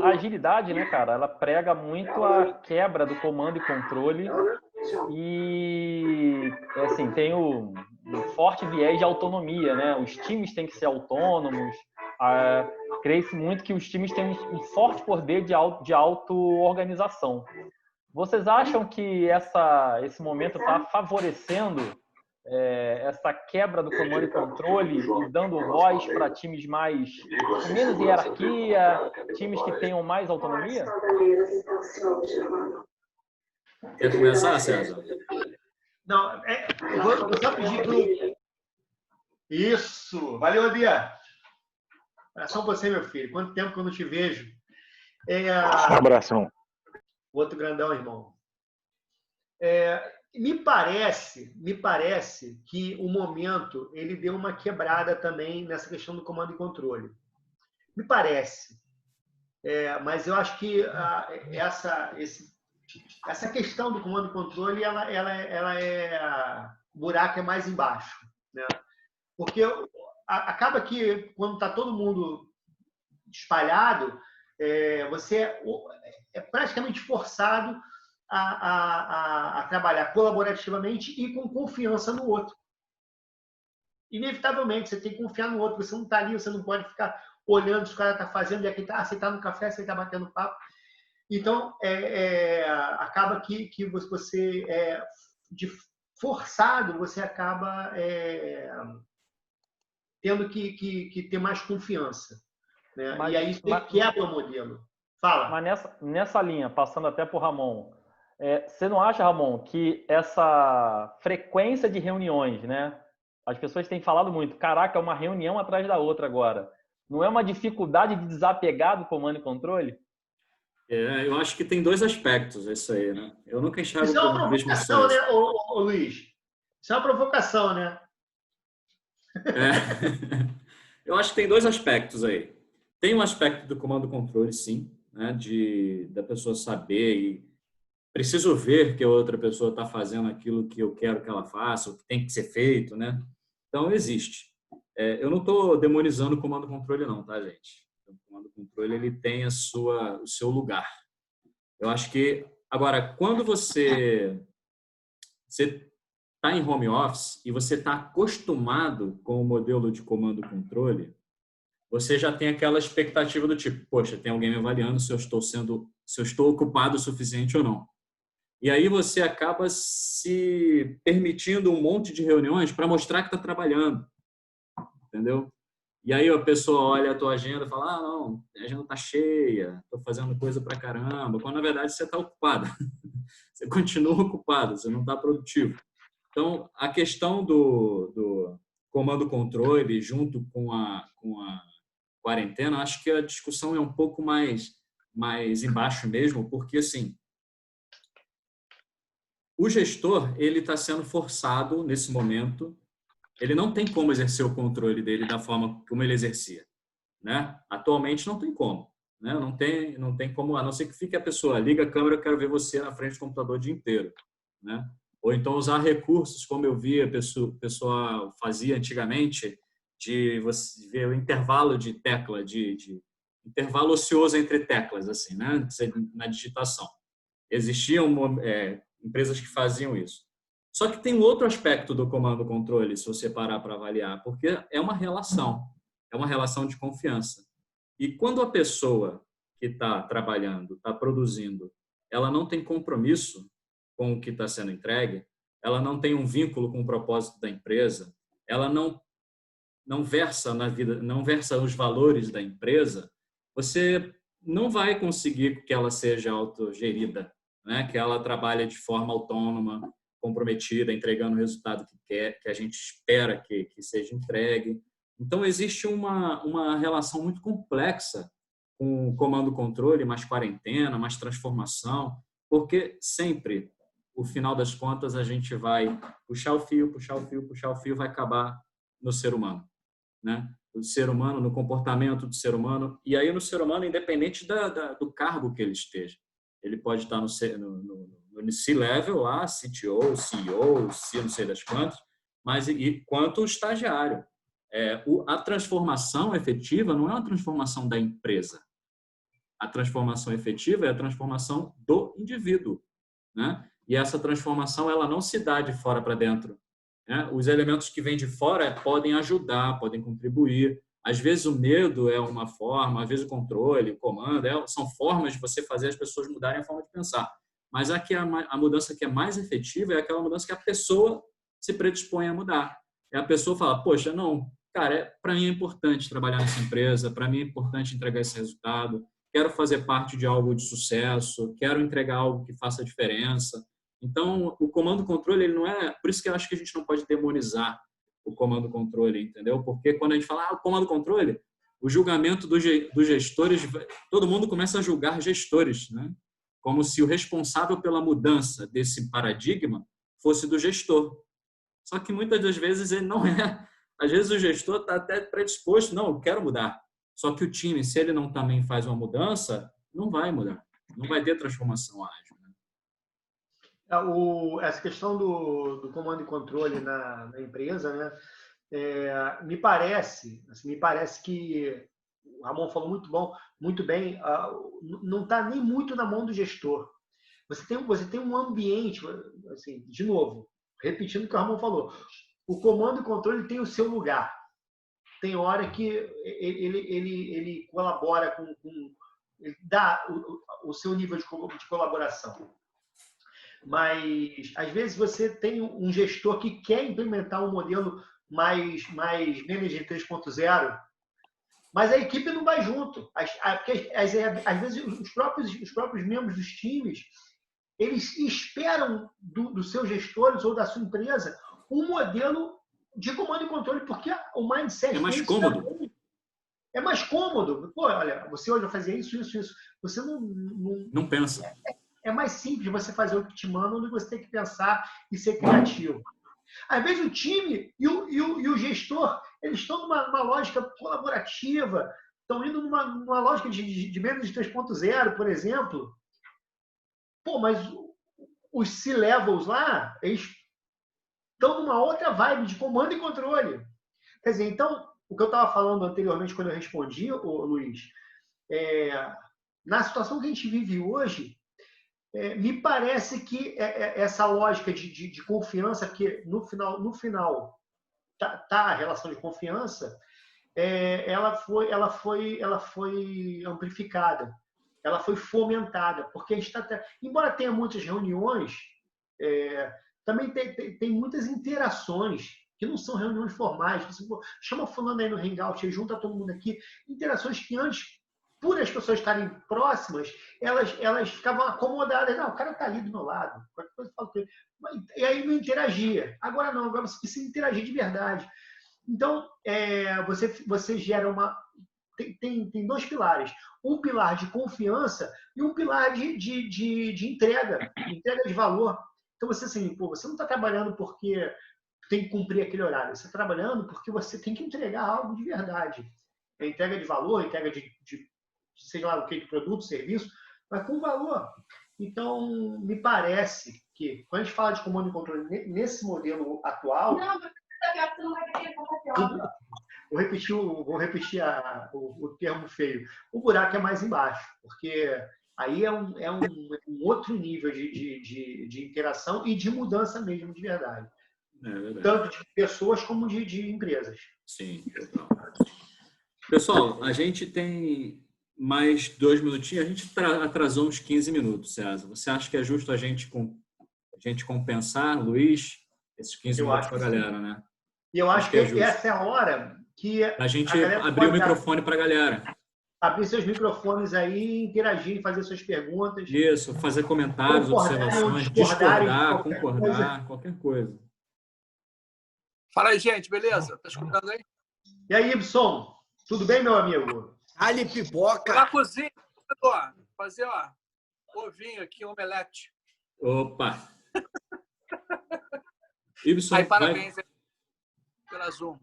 a agilidade, né, cara, ela prega muito a quebra do comando e controle e, assim, tem um forte viés de autonomia, né? Os times têm que ser autônomos. Crê-se muito que os times têm um forte poder de auto-organização. Vocês acham que esse momento está favorecendo essa quebra do comando e controle e dando voz para times com menos hierarquia, times que tenham mais autonomia? Quer começar, César? Não, eu vou só pedir pro... Isso! Valeu, Bia! Abração pra você, meu filho. Quanto tempo que eu não te vejo. Abração. Outro grandão, irmão. Me parece que o momento ele deu uma quebrada também nessa questão do comando e controle. Me parece. Mas eu acho que essa questão do comando e controle, o buraco é mais embaixo, né? Porque acaba que, quando está todo mundo espalhado, você é praticamente forçado a trabalhar colaborativamente e com confiança no outro. Inevitavelmente, você tem que confiar no outro. Você não está ali, você não pode ficar olhando se o cara está fazendo, e aqui você está no café, você está batendo papo. Então, acaba que você, de forçado, você acaba tendo que ter mais confiança, né? E aí quebra o modelo. Fala. Mas nessa linha, passando até para o Ramon, você não acha, Ramon, que essa frequência de reuniões, né? As pessoas têm falado muito, caraca, é uma reunião atrás da outra agora. Não é uma dificuldade de desapegar do comando e controle? Eu acho que tem 2 aspectos isso aí, né? Eu nunca enxergo isso é uma provocação, né, ô Luiz? Isso é uma provocação, né? Eu acho que tem 2 aspectos aí. Tem um aspecto do comando e controle, sim, né? Da pessoa saber e preciso ver que a outra pessoa está fazendo aquilo que eu quero que ela faça, o que tem que ser feito, né? Então, existe. Eu não estou demonizando o comando-controle não, tá, gente? O comando-controle ele tem o seu lugar. Eu acho que, agora, quando você está em home office e você está acostumado com o modelo de comando-controle, você já tem aquela expectativa do tipo, poxa, tem alguém me avaliando se eu estou ocupado o suficiente ou não. E aí você acaba se permitindo um monte de reuniões para mostrar que está trabalhando, entendeu? E aí a pessoa olha a tua agenda e fala, não, a agenda está cheia, estou fazendo coisa para caramba, quando na verdade você está ocupado. Você continua ocupado, você não está produtivo. Então, a questão do comando-controle junto com a quarentena, acho que a discussão é um pouco mais embaixo mesmo, porque, assim, o gestor ele está sendo forçado nesse momento, ele não tem como exercer o controle dele da forma como ele exercia, né? Atualmente não tem como, né? Não tem como, a não ser que fique a pessoa, liga a câmera, eu quero ver você na frente do computador o dia inteiro, né? Ou então usar recursos, como eu via o pessoal fazia antigamente, de você ver o intervalo de tecla, de intervalo ocioso entre teclas, assim, né? Na digitação. Existiam empresas que faziam isso. Só que tem um outro aspecto do comando-controle, se você parar para avaliar, porque é uma relação de confiança. E quando a pessoa que está trabalhando, está produzindo, ela não tem compromisso com o que está sendo entregue, ela não tem um vínculo com o propósito da empresa, ela não versa na vida, não versa os valores da empresa, você não vai conseguir que ela seja autogerida, né? Que ela trabalhe de forma autônoma, comprometida, entregando o resultado que quer, que a gente espera que seja entregue. Então, existe uma relação muito complexa com o comando-controle, mais quarentena, mais transformação, porque sempre, no final das contas, a gente vai puxar o fio, vai acabar no ser humano, né? Do ser humano, no comportamento do ser humano, e aí no ser humano, independente do cargo que ele esteja. Ele pode estar no C-level lá, CTO, CEO, C não sei das quantas, mas quanto estagiário. A transformação efetiva não é uma transformação da empresa. A transformação efetiva é a transformação do indivíduo, né? E essa transformação ela não se dá de fora para dentro, né? Os elementos que vêm de fora podem ajudar, podem contribuir. Às vezes o medo é uma forma, às vezes o controle, o comando, são formas de você fazer as pessoas mudarem a forma de pensar. Mas aqui a mudança que é mais efetiva é aquela mudança que a pessoa se predispõe a mudar. É a pessoa fala, poxa, não, cara, para mim é importante trabalhar nessa empresa, para mim é importante entregar esse resultado, quero fazer parte de algo de sucesso, quero entregar algo que faça diferença. Então, o comando-controle, ele não é... Por isso que eu acho que a gente não pode demonizar o comando-controle, entendeu? Porque quando a gente fala, o comando-controle, o julgamento dos gestores, todo mundo começa a julgar gestores, né? Como se o responsável pela mudança desse paradigma fosse do gestor. Só que muitas das vezes ele não é. Às vezes o gestor está até predisposto, não, eu quero mudar. Só que o time, se ele não também faz uma mudança, não vai mudar. Não vai ter transformação ágil. Essa questão do comando e controle na empresa, né? Me parece que o Ramon falou muito bem, não está nem muito na mão do gestor. Você tem um ambiente, assim, de novo, repetindo o que o Ramon falou, o comando e controle tem o seu lugar. Tem hora que ele colabora ele dá o seu nível de colaboração. Mas, às vezes, você tem um gestor que quer implementar um modelo mais Manager 3.0, mas a equipe não vai junto. Porque, às vezes, os próprios membros dos times, eles esperam dos seus gestores ou da sua empresa um modelo de comando e controle, porque o mindset... É mais cômodo. É mais cômodo. Pô, olha, você hoje vai fazer isso. Você não pensa. É mais simples você fazer o que te mandam do que você ter que pensar e ser criativo. Às vezes o time e o gestor, eles estão numa lógica colaborativa, estão indo numa lógica de menos de 3.0, por exemplo. Pô, mas os C-levels lá, eles estão numa outra vibe de comando e controle. Quer dizer, então, o que eu estava falando anteriormente quando eu respondi, Luiz, na situação que a gente vive hoje, me parece que essa lógica de confiança, que no final tá a relação de confiança, ela foi amplificada, ela foi fomentada, porque a gente embora tenha muitas reuniões, também tem muitas interações que não são reuniões formais. Você chama fulano aí no Hangout, junta todo mundo aqui, interações que antes, por as pessoas estarem próximas, elas ficavam acomodadas. Não, o cara está ali do meu lado. E aí não interagia. Agora não, agora você precisa interagir de verdade. Então, você gera uma... Tem dois pilares. Um pilar de confiança e um pilar de entrega de valor. Então, você não está trabalhando porque tem que cumprir aquele horário. Você está trabalhando porque você tem que entregar algo de verdade. Entrega de valor, entrega de seja lá o que, de produto, serviço, mas com valor. Então, me parece que, quando a gente fala de comando e controle nesse modelo atual... Vou repetir o termo feio. O buraco é mais embaixo, porque aí é um outro nível de interação e de mudança mesmo, de verdade. Tanto de pessoas como de empresas. Sim, total. Pessoal, a gente tem mais 2 minutinhos. A gente atrasou uns 15 minutos, César. Você acha que é justo a gente compensar, Luiz, esses 15 minutos para a galera, né? E eu acho que essa é a hora que a gente abrir o microfone para a galera. Abrir seus microfones aí, interagir, fazer suas perguntas. Isso, fazer comentários, observações, discordar, concordar, qualquer coisa. Fala aí, gente, beleza? Tá escutando aí? E aí, Ibson? Tudo bem, meu amigo? Ali pipoca. Na cozinha, fazer, ovinho aqui, omelete. Opa! Ibson, aí, parabéns pela Zoom.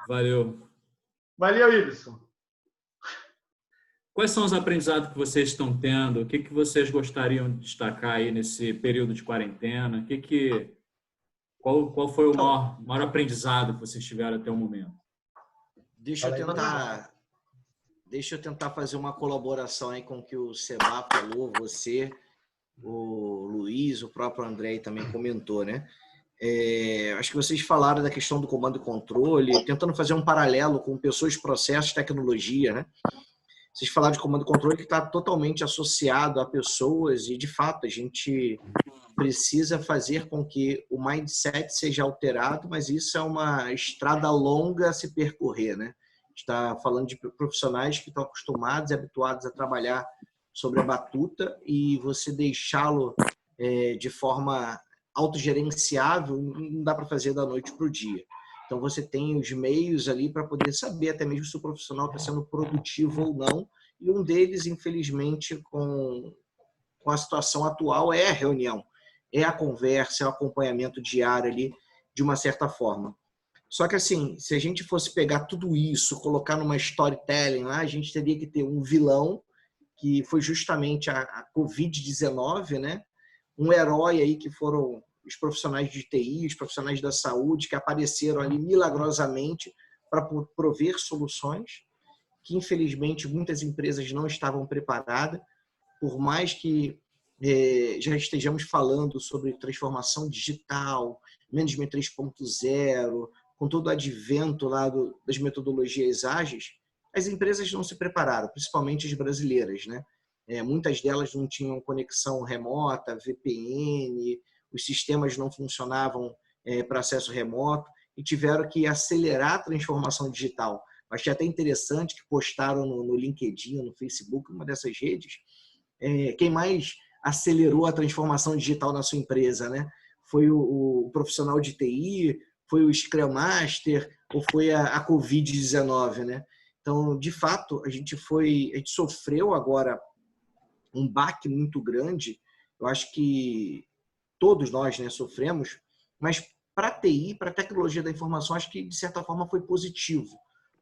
Valeu. Valeu, Ibson. Quais são os aprendizados que vocês estão tendo? O que vocês gostariam de destacar aí nesse período de quarentena? Qual foi o maior aprendizado que vocês tiveram até o momento? Deixa eu tentar fazer uma colaboração aí com o que o Seba falou, você, o Luiz, o próprio André também comentou, né? Acho que vocês falaram da questão do comando e controle, tentando fazer um paralelo com pessoas, processos, tecnologia, né? Vocês falaram de comando e controle que está totalmente associado a pessoas e, de fato, a gente precisa fazer com que o mindset seja alterado, mas isso é uma estrada longa a se percorrer, né? A gente está falando de profissionais que estão acostumados e habituados a trabalhar sobre a batuta e você deixá-lo de forma autogerenciável não dá para fazer da noite para o dia. Então, você tem os meios ali para poder saber até mesmo se o profissional está sendo produtivo ou não. E um deles, infelizmente, com a situação atual, é a reunião, é a conversa, é o acompanhamento diário ali, de uma certa forma. Só que, assim, se a gente fosse pegar tudo isso, colocar numa storytelling lá, a gente teria que ter um vilão, que foi justamente a Covid-19, né? Um herói aí que foram os profissionais de TI, os profissionais da saúde, que apareceram ali milagrosamente para prover soluções, que infelizmente muitas empresas não estavam preparadas, por mais que já estejamos falando sobre transformação digital, Management 3.0, com todo o advento lá das metodologias ágeis, as empresas não se prepararam, principalmente as brasileiras, né? Muitas delas não tinham conexão remota, VPN, os sistemas não funcionavam para acesso remoto e tiveram que acelerar a transformação digital. Achei até interessante que postaram no LinkedIn, no Facebook, uma dessas redes, quem mais acelerou a transformação digital na sua empresa, né? Foi o profissional de TI, foi o Scrum Master ou foi a Covid-19, né? Então, de fato, a gente sofreu agora um baque muito grande. Eu acho que todos nós, né, sofremos, mas para a TI, para a tecnologia da informação, acho que de certa forma foi positivo.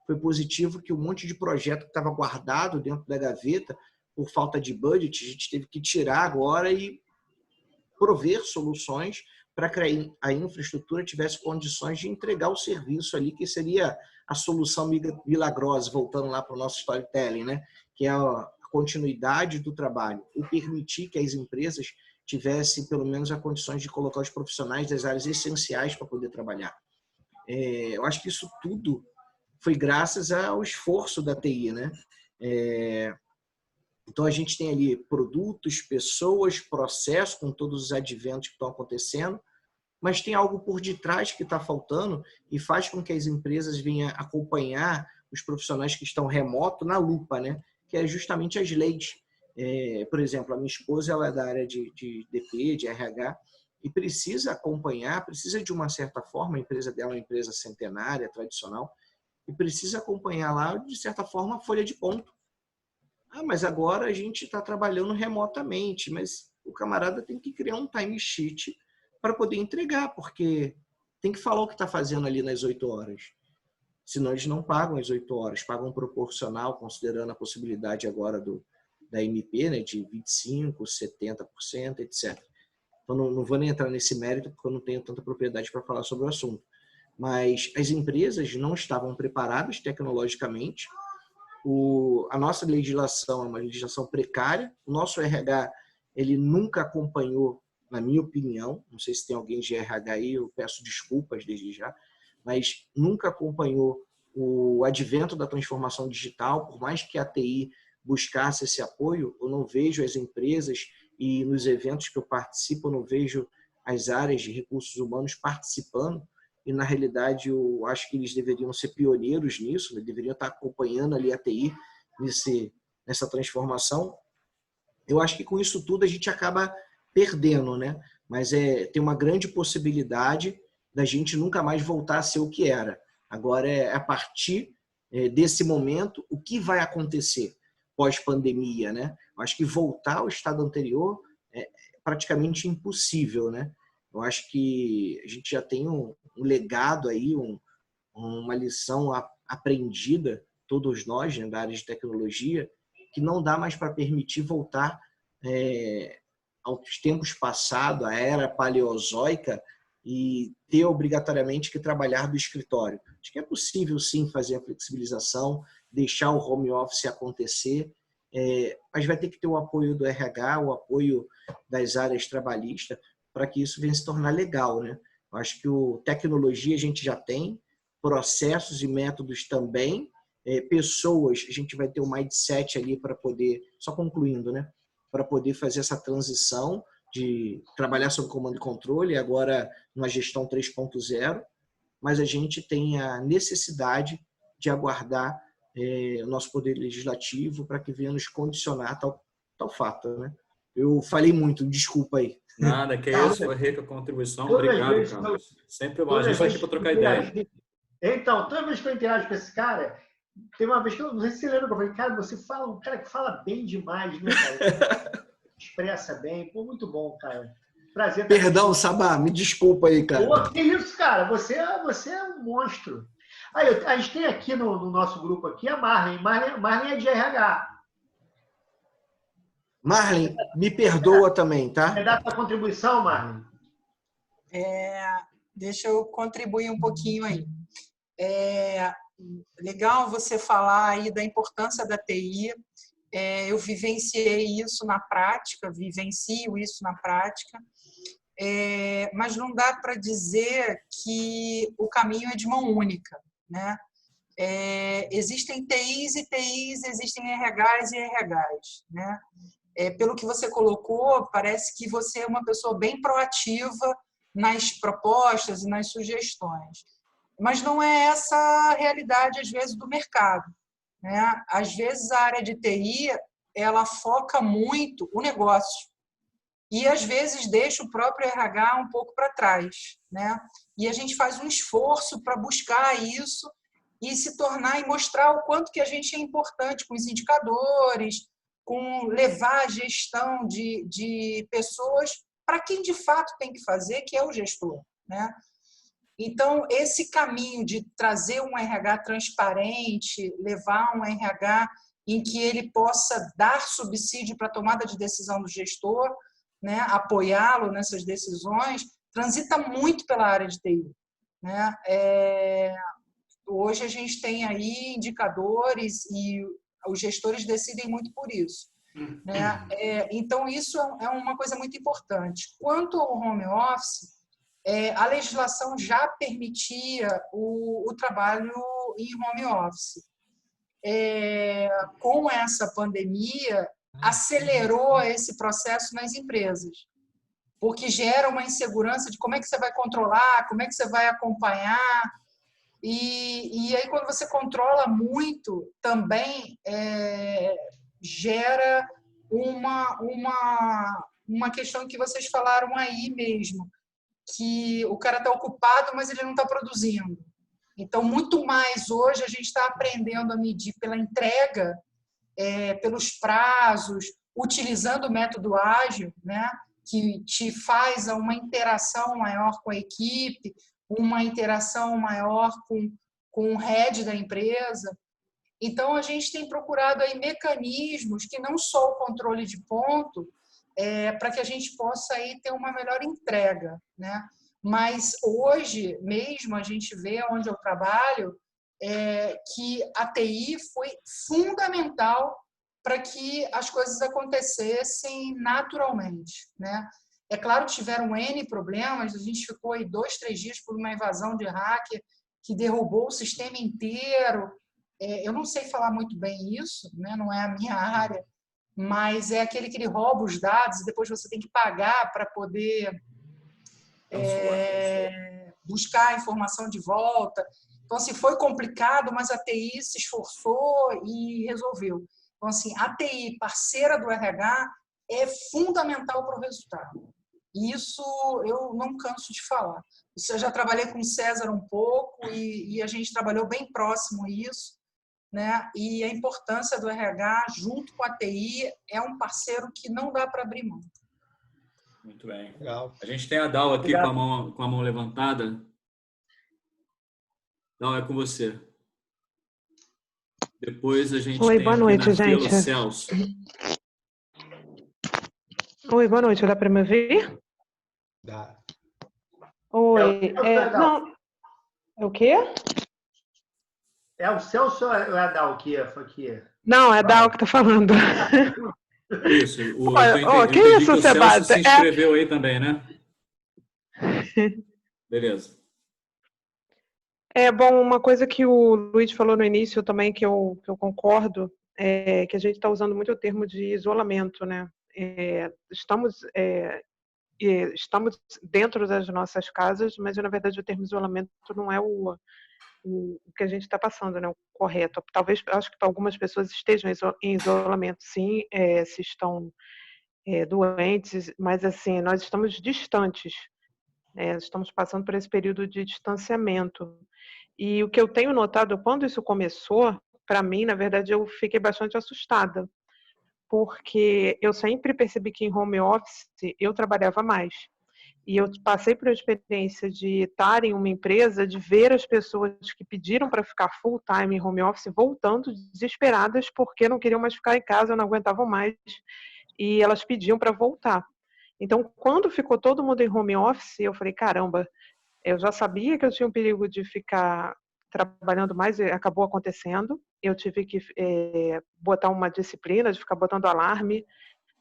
Foi positivo que um monte de projeto que estava guardado dentro da gaveta por falta de budget, a gente teve que tirar agora e prover soluções para que a infraestrutura tivesse condições de entregar o serviço ali, que seria a solução milagrosa, voltando lá para o nosso storytelling, né? Que é a continuidade do trabalho, o permitir que as empresas tivessem pelo menos as condições de colocar os profissionais das áreas essenciais para poder trabalhar. Eu acho que isso tudo foi graças ao esforço da TI, né? Então, a gente tem ali produtos, pessoas, processos, com todos os adventos que estão acontecendo, mas tem algo por detrás que está faltando e faz com que as empresas venham acompanhar os profissionais que estão remoto na lupa, né? Que é justamente as leis. Por exemplo, a minha esposa ela é da área de DP, de RH, e precisa acompanhar, precisa de uma certa forma, a empresa dela é uma empresa centenária, tradicional, e precisa acompanhar lá, de certa forma, a folha de ponto. Mas agora a gente está trabalhando remotamente, mas o camarada tem que criar um timesheet para poder entregar, porque tem que falar o que está fazendo ali nas 8 horas. Senão eles não pagam as 8 horas, pagam proporcional, considerando a possibilidade agora da MP, né, de 25%, 70%, etc. Então não vou nem entrar nesse mérito, porque eu não tenho tanta propriedade para falar sobre o assunto. Mas as empresas não estavam preparadas tecnologicamente. A nossa legislação é uma legislação precária. O nosso RH ele nunca acompanhou, na minha opinião, não sei se tem alguém de RH aí, eu peço desculpas desde já, mas nunca acompanhou o advento da transformação digital. Por mais que a TI buscasse esse apoio, eu não vejo as empresas e nos eventos que eu participo, eu não vejo as áreas de recursos humanos participando. E, na realidade, eu acho que eles deveriam ser pioneiros nisso, né? Deveriam estar acompanhando ali a TI nessa transformação. Eu acho que com isso tudo a gente acaba perdendo, né? Mas tem uma grande possibilidade da gente nunca mais voltar a ser o que era. Agora a partir desse momento, o que vai acontecer pós-pandemia, né? Eu acho que voltar ao estado anterior é praticamente impossível, né? Eu acho que a gente já tem um legado aí, uma lição aprendida, todos nós, né, da área de tecnologia, que não dá mais para permitir voltar aos tempos passados, à era paleozoica, e ter obrigatoriamente que trabalhar do escritório. Acho que é possível, sim, fazer a flexibilização, deixar o home office acontecer, mas vai ter que ter o apoio do RH, o apoio das áreas trabalhistas, para que isso venha se tornar legal, né? Eu acho que tecnologia a gente já tem, processos e métodos também, pessoas, a gente vai ter um mindset ali para poder, só concluindo, né? Para poder fazer essa transição de trabalhar sob comando e controle, agora numa gestão 3.0, mas a gente tem a necessidade de aguardar o nosso poder legislativo para que venha nos condicionar tal fato, né? Eu falei muito, desculpa aí. Nada, que é isso, foi rica a contribuição. Obrigado, Carlos. Sempre bom, a gente está aqui para trocar ideia. Então, toda vez que eu interajo com esse cara, tem uma vez que eu não sei se você lembra que eu falei, cara, você fala um cara que fala bem demais, né, cara? Expressa bem, pô, muito bom, cara. Prazer. Perdão, Sabá, me desculpa aí, cara. Pô, que isso, cara? Você é um monstro. Aí, a gente tem aqui no nosso grupo aqui a Marlene. Marlene é de RH. Marlene, me perdoa também, tá? Quer dar a contribuição, Marlene? Deixa eu contribuir um pouquinho aí. Legal você falar aí da importância da TI. Eu vivencio isso na prática, mas não dá para dizer que o caminho é de mão única, né? Existem TIs e TIs, existem RHs e RHs, né? Pelo que você colocou, parece que você é uma pessoa bem proativa nas propostas e nas sugestões. Mas não é essa a realidade, às vezes, do mercado, né? Às vezes, a área de TI ela foca muito o negócio e, às vezes, deixa o próprio RH um pouco para trás, né? E a gente faz um esforço para buscar isso e se tornar e mostrar o quanto que a gente é importante com os indicadores, com levar a gestão de pessoas para quem de fato tem que fazer, que é o gestor, né? Então, esse caminho de trazer um RH transparente, levar um RH em que ele possa dar subsídio para a tomada de decisão do gestor, né? Apoiá-lo nessas decisões, transita muito pela área de TI, né? Hoje a gente tem aí indicadores e os gestores decidem muito por isso, né? Então, isso é uma coisa muito importante. Quanto ao home office, a legislação já permitia o trabalho em home office. Com essa pandemia, acelerou esse processo nas empresas, porque gera uma insegurança de como é que você vai controlar, como é que você vai acompanhar. E aí, quando você controla muito, também gera uma questão que vocês falaram aí mesmo, que o cara está ocupado, mas ele não está produzindo. Então, muito mais hoje a gente está aprendendo a medir pela entrega, pelos prazos, utilizando o método ágil, né, que te faz uma interação maior com a equipe, uma interação maior com o head da empresa. Então, a gente tem procurado aí mecanismos que não só o controle de ponto, para que a gente possa aí ter uma melhor entrega, né? Mas hoje mesmo a gente vê onde eu trabalho que a TI foi fundamental para que as coisas acontecessem naturalmente, né? É claro que tiveram N problemas, a gente ficou aí 2, 3 dias por uma invasão de hacker que derrubou o sistema inteiro. Eu não sei falar muito bem isso, né? Não é a minha área, mas é aquele que ele rouba os dados e depois você tem que pagar para poder buscar a informação de volta. Então, assim, foi complicado, mas a TI se esforçou e resolveu. Então, assim, a TI, parceira do RH, é fundamental para o resultado. Isso eu não canso de falar. Eu já trabalhei com o César um pouco e a gente trabalhou bem próximo a isso, né? E a importância do RH junto com a TI é um parceiro que não dá para abrir mão. Muito bem. Legal. A gente tem a Dal aqui com a mão levantada. Dal, é com você. Depois a gente Oi, tem boa aqui noite, na fila o gente. Celso. Oi, boa noite. Dá para me ouvir? Dá. Oi. Não. É o quê? É o Celso ou é a Dal que foi aqui? Não, é a Dal que tá falando. Isso. Que eu entendi isso, que o Celso Sebata? se inscreveu aí também, né? Beleza. Bom, uma coisa que o Luiz falou no início também, que eu concordo, é que a gente está usando muito o termo de isolamento, né? Estamos dentro das nossas casas, mas na verdade o termo isolamento não é o que a gente está passando, né? O correto. Talvez, acho que algumas pessoas estejam em isolamento, sim, se estão doentes, mas assim, nós estamos distantes, estamos passando por esse período de distanciamento. E o que eu tenho notado, quando isso começou, para mim, na verdade, eu fiquei bastante assustada, porque eu sempre percebi que em home office eu trabalhava mais. E eu passei por uma experiência de estar em uma empresa, de ver as pessoas que pediram para ficar full time em home office voltando desesperadas porque não queriam mais ficar em casa, não aguentavam mais, e elas pediam para voltar. Então, quando ficou todo mundo em home office, eu falei, caramba, eu já sabia que eu tinha um perigo de ficar trabalhando mais, e acabou acontecendo. Eu tive que botar uma disciplina de ficar botando alarme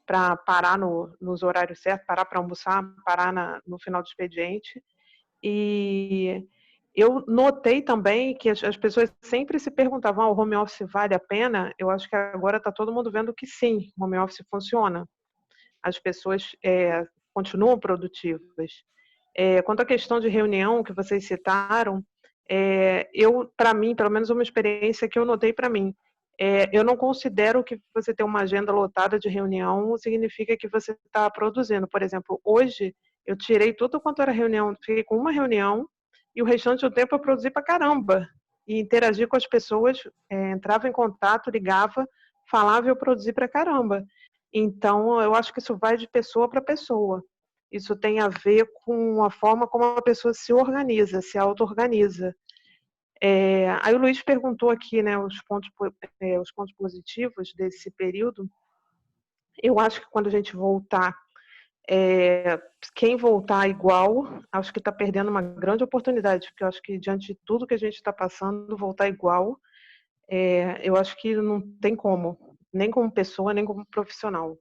para parar nos horários certos, parar para almoçar, parar no final do expediente. E eu notei também que as pessoas sempre se perguntavam, o home office vale a pena? Eu acho que agora está todo mundo vendo que sim, o home office funciona. As pessoas continuam produtivas. Quanto à questão de reunião que vocês citaram, para mim, pelo menos uma experiência que eu notei para mim, eu não considero que você ter uma agenda lotada de reunião significa que você está produzindo. Por exemplo, hoje eu tirei tudo quanto era reunião, fiquei com uma reunião e o restante do tempo eu produzi para caramba. E interagi com as pessoas, entrava em contato, ligava, falava e eu produzi para caramba. Então, eu acho que isso vai de pessoa para pessoa. Isso tem a ver com a forma como a pessoa se organiza, se auto-organiza. Aí o Luiz perguntou aqui, né, os pontos positivos desse período. Eu acho que quando a gente voltar Quem voltar igual, acho que está perdendo uma grande oportunidade, porque eu acho que diante de tudo que a gente está passando, voltar igual, eu acho que não tem como, nem como pessoa, nem como profissional.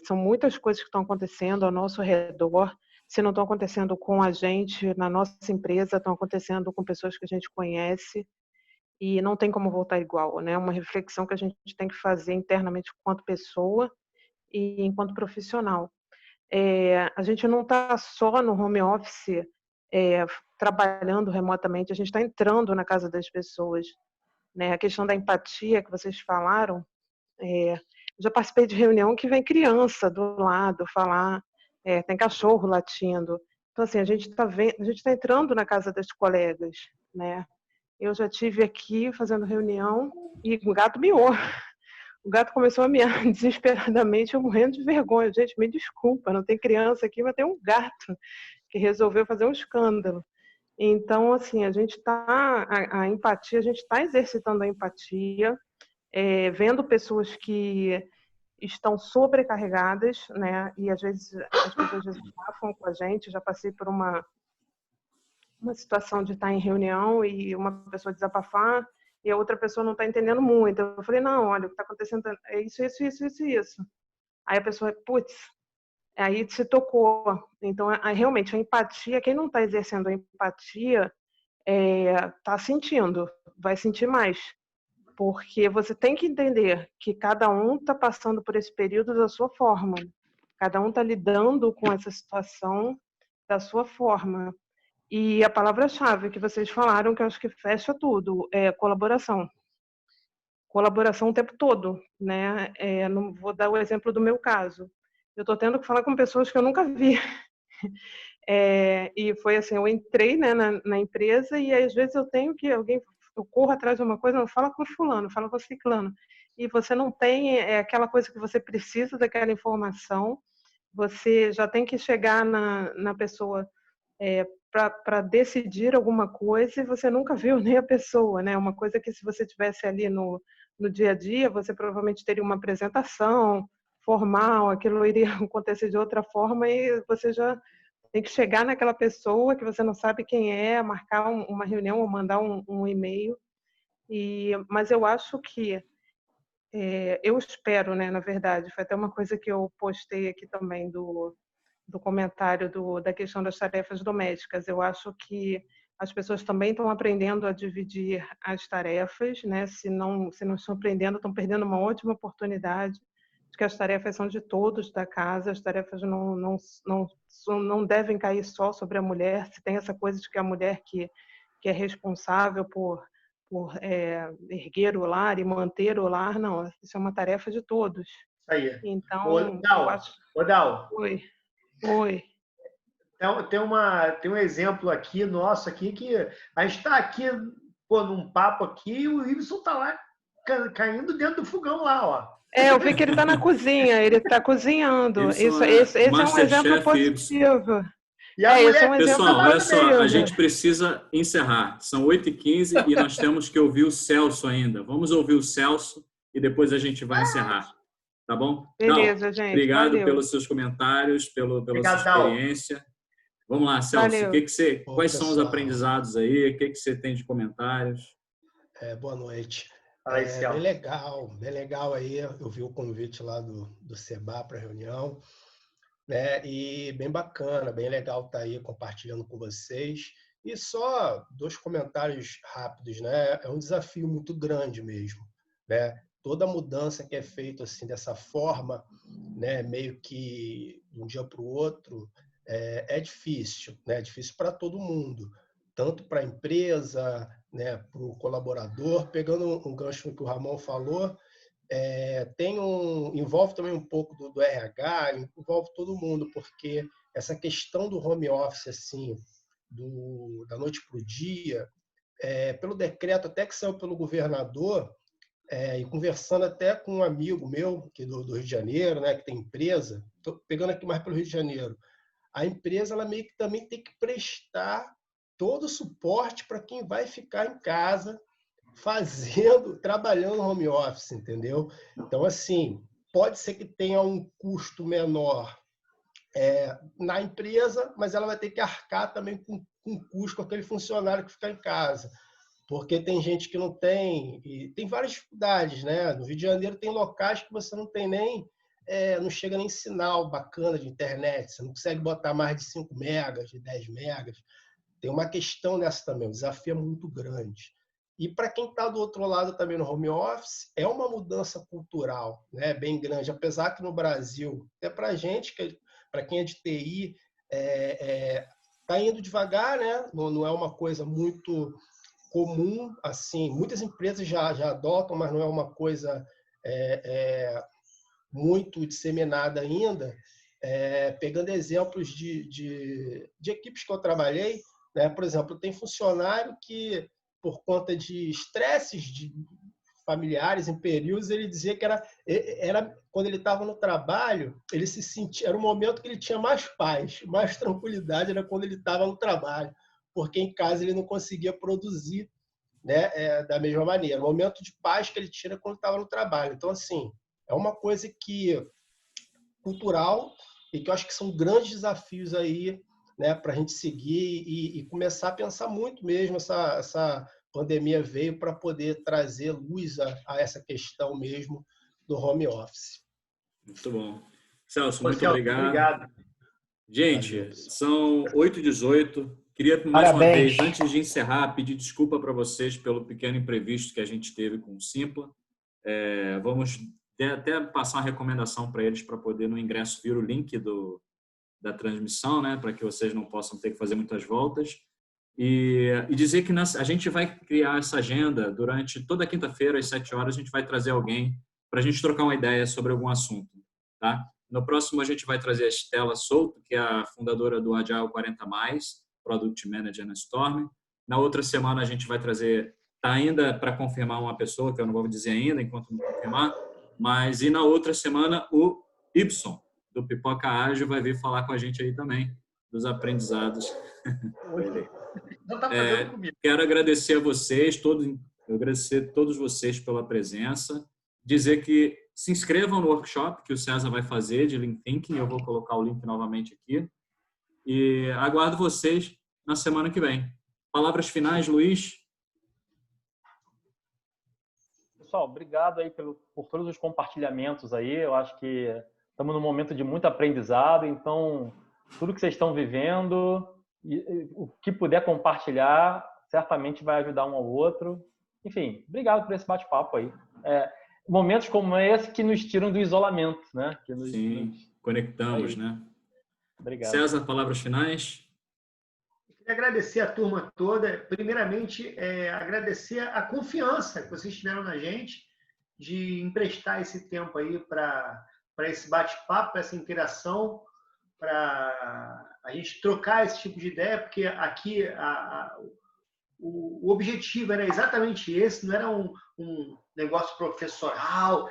São muitas coisas que estão acontecendo ao nosso redor. Se não estão acontecendo com a gente, na nossa empresa, estão acontecendo com pessoas que a gente conhece, e não tem como voltar igual, né? É uma reflexão que a gente tem que fazer internamente enquanto pessoa e enquanto profissional. A gente não está só no home office, trabalhando remotamente, a gente está entrando na casa das pessoas, né? A questão da empatia que vocês falaram, já participei de reunião que vem criança do lado falar, tem cachorro latindo. Então, assim, a gente está entrando na casa das colegas, né? Eu já tive aqui fazendo reunião e o gato miou. O gato começou a miar desesperadamente, eu morrendo de vergonha. Gente, me desculpa, não tem criança aqui, mas tem um gato que resolveu fazer um escândalo. Então, assim, a empatia, a gente está exercitando a empatia, vendo pessoas que estão sobrecarregadas, né? E às vezes as pessoas desabafam com a gente. Já passei por uma situação de estar em reunião e uma pessoa desabafar e a outra pessoa não está entendendo muito. Eu falei, não, olha, o que está acontecendo é isso, isso, isso, isso, isso. Aí a pessoa, putz, aí se tocou. Então, realmente, a empatia, quem não está exercendo a empatia, está sentindo, vai sentir mais. Porque você tem que entender que cada um está passando por esse período da sua forma. Cada um está lidando com essa situação da sua forma. E a palavra-chave que vocês falaram, que eu acho que fecha tudo, é colaboração. Colaboração o tempo todo, né? Não vou dar o exemplo do meu caso. Eu estou tendo que falar com pessoas que eu nunca vi. E foi assim, eu entrei, né, na empresa e às vezes eu tenho que eu corro atrás de uma coisa, não fala com fulano, fala com ciclano. E você não tem aquela coisa que você precisa daquela informação. Você já tem que chegar na pessoa para decidir alguma coisa e você nunca viu nem a pessoa, né? Uma coisa que se você tivesse ali no dia a dia, você provavelmente teria uma apresentação formal, aquilo iria acontecer de outra forma e você já tem que chegar naquela pessoa que você não sabe quem é, marcar uma reunião ou mandar um e-mail. Mas eu acho que eu espero, né? Na verdade, foi até uma coisa que eu postei aqui também do comentário da questão das tarefas domésticas. Eu acho que as pessoas também estão aprendendo a dividir as tarefas, né? Se não estão aprendendo, estão perdendo uma ótima oportunidade, porque as tarefas são de todos da casa, as tarefas não devem cair só sobre a mulher. Se tem essa coisa de que a mulher que é responsável por erguer o lar e manter o lar, não, isso é uma tarefa de todos. Isso aí. Então, eu acho... Dal. Oi. Tem um exemplo aqui, nosso aqui, que a gente está aqui, num papo aqui e o Ibson está lá caindo dentro do fogão lá, ó. Eu vi que ele está na cozinha, ele está cozinhando. Esse é um exemplo positivo. Pessoal, olha só, a gente precisa encerrar. São 8h15 e nós temos que ouvir o Celso ainda. Vamos ouvir o Celso e depois a gente vai encerrar. Tá bom? Beleza, gente. Obrigado Valeu. pelos seus comentários, pela sua experiência. Vamos lá, Celso. Quais são os aprendizados aí? O que você tem de comentários? Boa noite. Fala aí, Celso. Bem legal aí. Eu vi o convite lá do SEBA para a reunião. Né? E bem bacana, bem legal estar aí compartilhando com vocês. E só 2 comentários rápidos, né? É um desafio muito grande mesmo, né? Toda mudança que é feita assim dessa forma, né? Meio que de um dia para o outro, é difícil, né? É difícil para todo mundo, tanto para a empresa, né? Para o colaborador. Pegando um gancho no que o Ramon falou, envolve também um pouco do RH, envolve todo mundo, porque essa questão do home office, assim, da noite para o dia, pelo decreto até que saiu pelo governador, e conversando até com um amigo meu, que do Rio de Janeiro, né, que tem empresa, estou pegando aqui mais pelo Rio de Janeiro, a empresa ela meio que também tem que prestar todo o suporte para quem vai ficar em casa, trabalhando no home office, entendeu? Então, assim, pode ser que tenha um custo menor na empresa, mas ela vai ter que arcar também com o custo com aquele funcionário que fica em casa. Porque tem gente que não tem, e tem várias dificuldades, né? No Rio de Janeiro tem locais que você não tem nem, não chega nem sinal bacana de internet, você não consegue botar mais de 5 megas, de 10 megas. Tem uma questão nessa também, o desafio é muito grande. E para quem está do outro lado também no home office, é uma mudança cultural, né? Bem grande, apesar que no Brasil, até para a gente, para quem é de TI, está indo devagar, né? Não é uma coisa muito comum, assim, muitas empresas já adotam, mas não é uma coisa muito disseminada ainda. Pegando exemplos de equipes que eu trabalhei, né? Por exemplo, tem funcionário que, por conta de estresses familiares em períodos, ele dizia que era quando ele estava no trabalho, ele se sentia, era o momento que ele tinha mais paz, mais tranquilidade, era quando ele estava no trabalho, porque em casa ele não conseguia produzir, né, da mesma maneira. O momento de paz que ele tinha quando estava no trabalho. Então, assim, é uma coisa cultural e que eu acho que são grandes desafios aí, né, para a gente seguir e começar a pensar muito mesmo. Essa pandemia veio para poder trazer luz a essa questão mesmo do home office. Muito bom. Celso, muito obrigado. Gente, Valeu, são 8h18. Queria, mais uma vez, antes de encerrar, pedir desculpa para vocês pelo pequeno imprevisto que a gente teve com o Simpla. Vamos até passar uma recomendação para eles para poder, no ingresso, vir o link da transmissão, né, para que vocês não possam ter que fazer muitas voltas. E dizer que a gente vai criar essa agenda durante toda quinta-feira, às 7 horas, a gente vai trazer alguém para a gente trocar uma ideia sobre algum assunto. Tá? No próximo, a gente vai trazer a Estela Souto, que é a fundadora do Agile 40+, Product Manager na Storm. Na outra semana, a gente vai trazer, está ainda para confirmar uma pessoa, que eu não vou dizer ainda, enquanto não confirmar, mas e na outra semana, o Ibson, do Pipoca Ágil, vai vir falar com a gente aí também, dos aprendizados. Quero agradecer a vocês, agradecer a todos vocês pela presença, dizer que se inscrevam no workshop que o César vai fazer de Lean Thinking, eu vou colocar o link novamente aqui, e aguardo vocês na semana que vem. Palavras finais, Luiz? Pessoal, obrigado aí por todos os compartilhamentos aí, eu acho que estamos num momento de muito aprendizado, então tudo que vocês estão vivendo, o que puder compartilhar, certamente vai ajudar um ao outro. Enfim, obrigado por esse bate-papo aí. Momentos como esse que nos tiram do isolamento, né? Sim, conectamos, né? Obrigado. César, palavras finais? Eu queria agradecer a turma toda. Primeiramente, agradecer a confiança que vocês tiveram na gente de emprestar esse tempo aí para esse bate-papo, para essa interação, para a gente trocar esse tipo de ideia, porque aqui o objetivo era exatamente esse, não era um negócio professoral,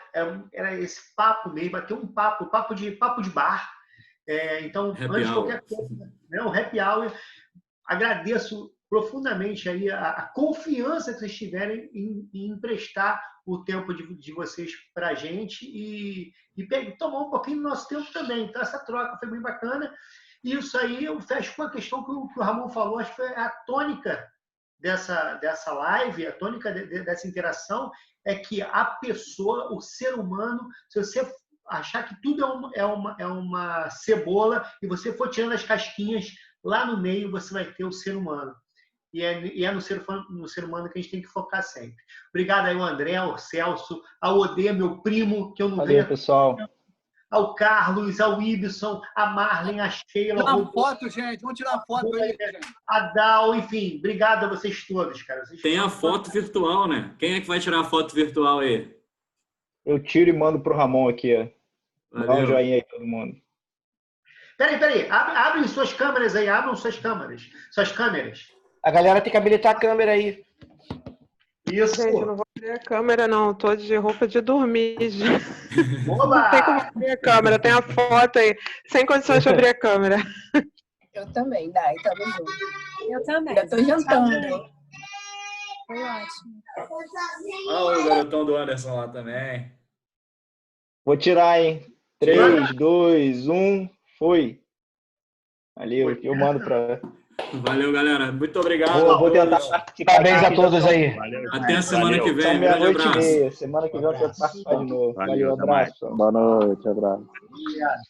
era esse papo mesmo, bater um papo de bar. Então, antes de qualquer coisa, né, o happy hour, agradeço profundamente aí a confiança que vocês tiverem em emprestar o tempo de vocês para a gente e tomar um pouquinho do nosso tempo também. Então, essa troca foi bem bacana. E isso aí eu fecho com a questão que o Ramon falou, acho que foi a tônica dessa live, a tônica dessa interação é que a pessoa, o ser humano, se você achar que tudo é uma cebola e você for tirando as casquinhas, lá no meio você vai ter o ser humano. E é no ser humano que a gente tem que focar sempre. Obrigado aí ao André, ao Celso, ao Odê, meu primo, que eu não vejo. Pessoal. Ao Carlos, ao Ibson, a Marlen, a Sheila. Tirar uma foto, gente. Vamos tirar uma foto aí. A Dal, enfim. Obrigado a vocês todos, cara. Tem a foto virtual, né? Quem é que vai tirar a foto virtual aí? Eu tiro e mando pro Ramon aqui, ó. Dá um joinha aí, todo mundo. Peraí. Abrem suas câmeras aí. Abram suas câmeras. A galera tem que habilitar a câmera aí. Isso. Gente, eu não vou abrir a câmera, não. Tô de roupa de dormir. Oba! Não tem como abrir a câmera. Tem a foto aí. Sem condições de abrir a câmera. Eu também, Dai. Tamo junto. Eu também. Já tô jantando. Foi ótimo. Olha o garotão do Anderson lá também. Vou tirar, hein? 3, 2, 1, foi. Valeu, eu mando para. Valeu, galera. Muito obrigado. Vou tentar participar. Parabéns a todos aí. Até a semana que vem. São Grande meia-noite e abraço. meia. Semana que vem eu tento participar de novo. Valeu, até mais. abraço. Boa noite, abraço. Obrigado.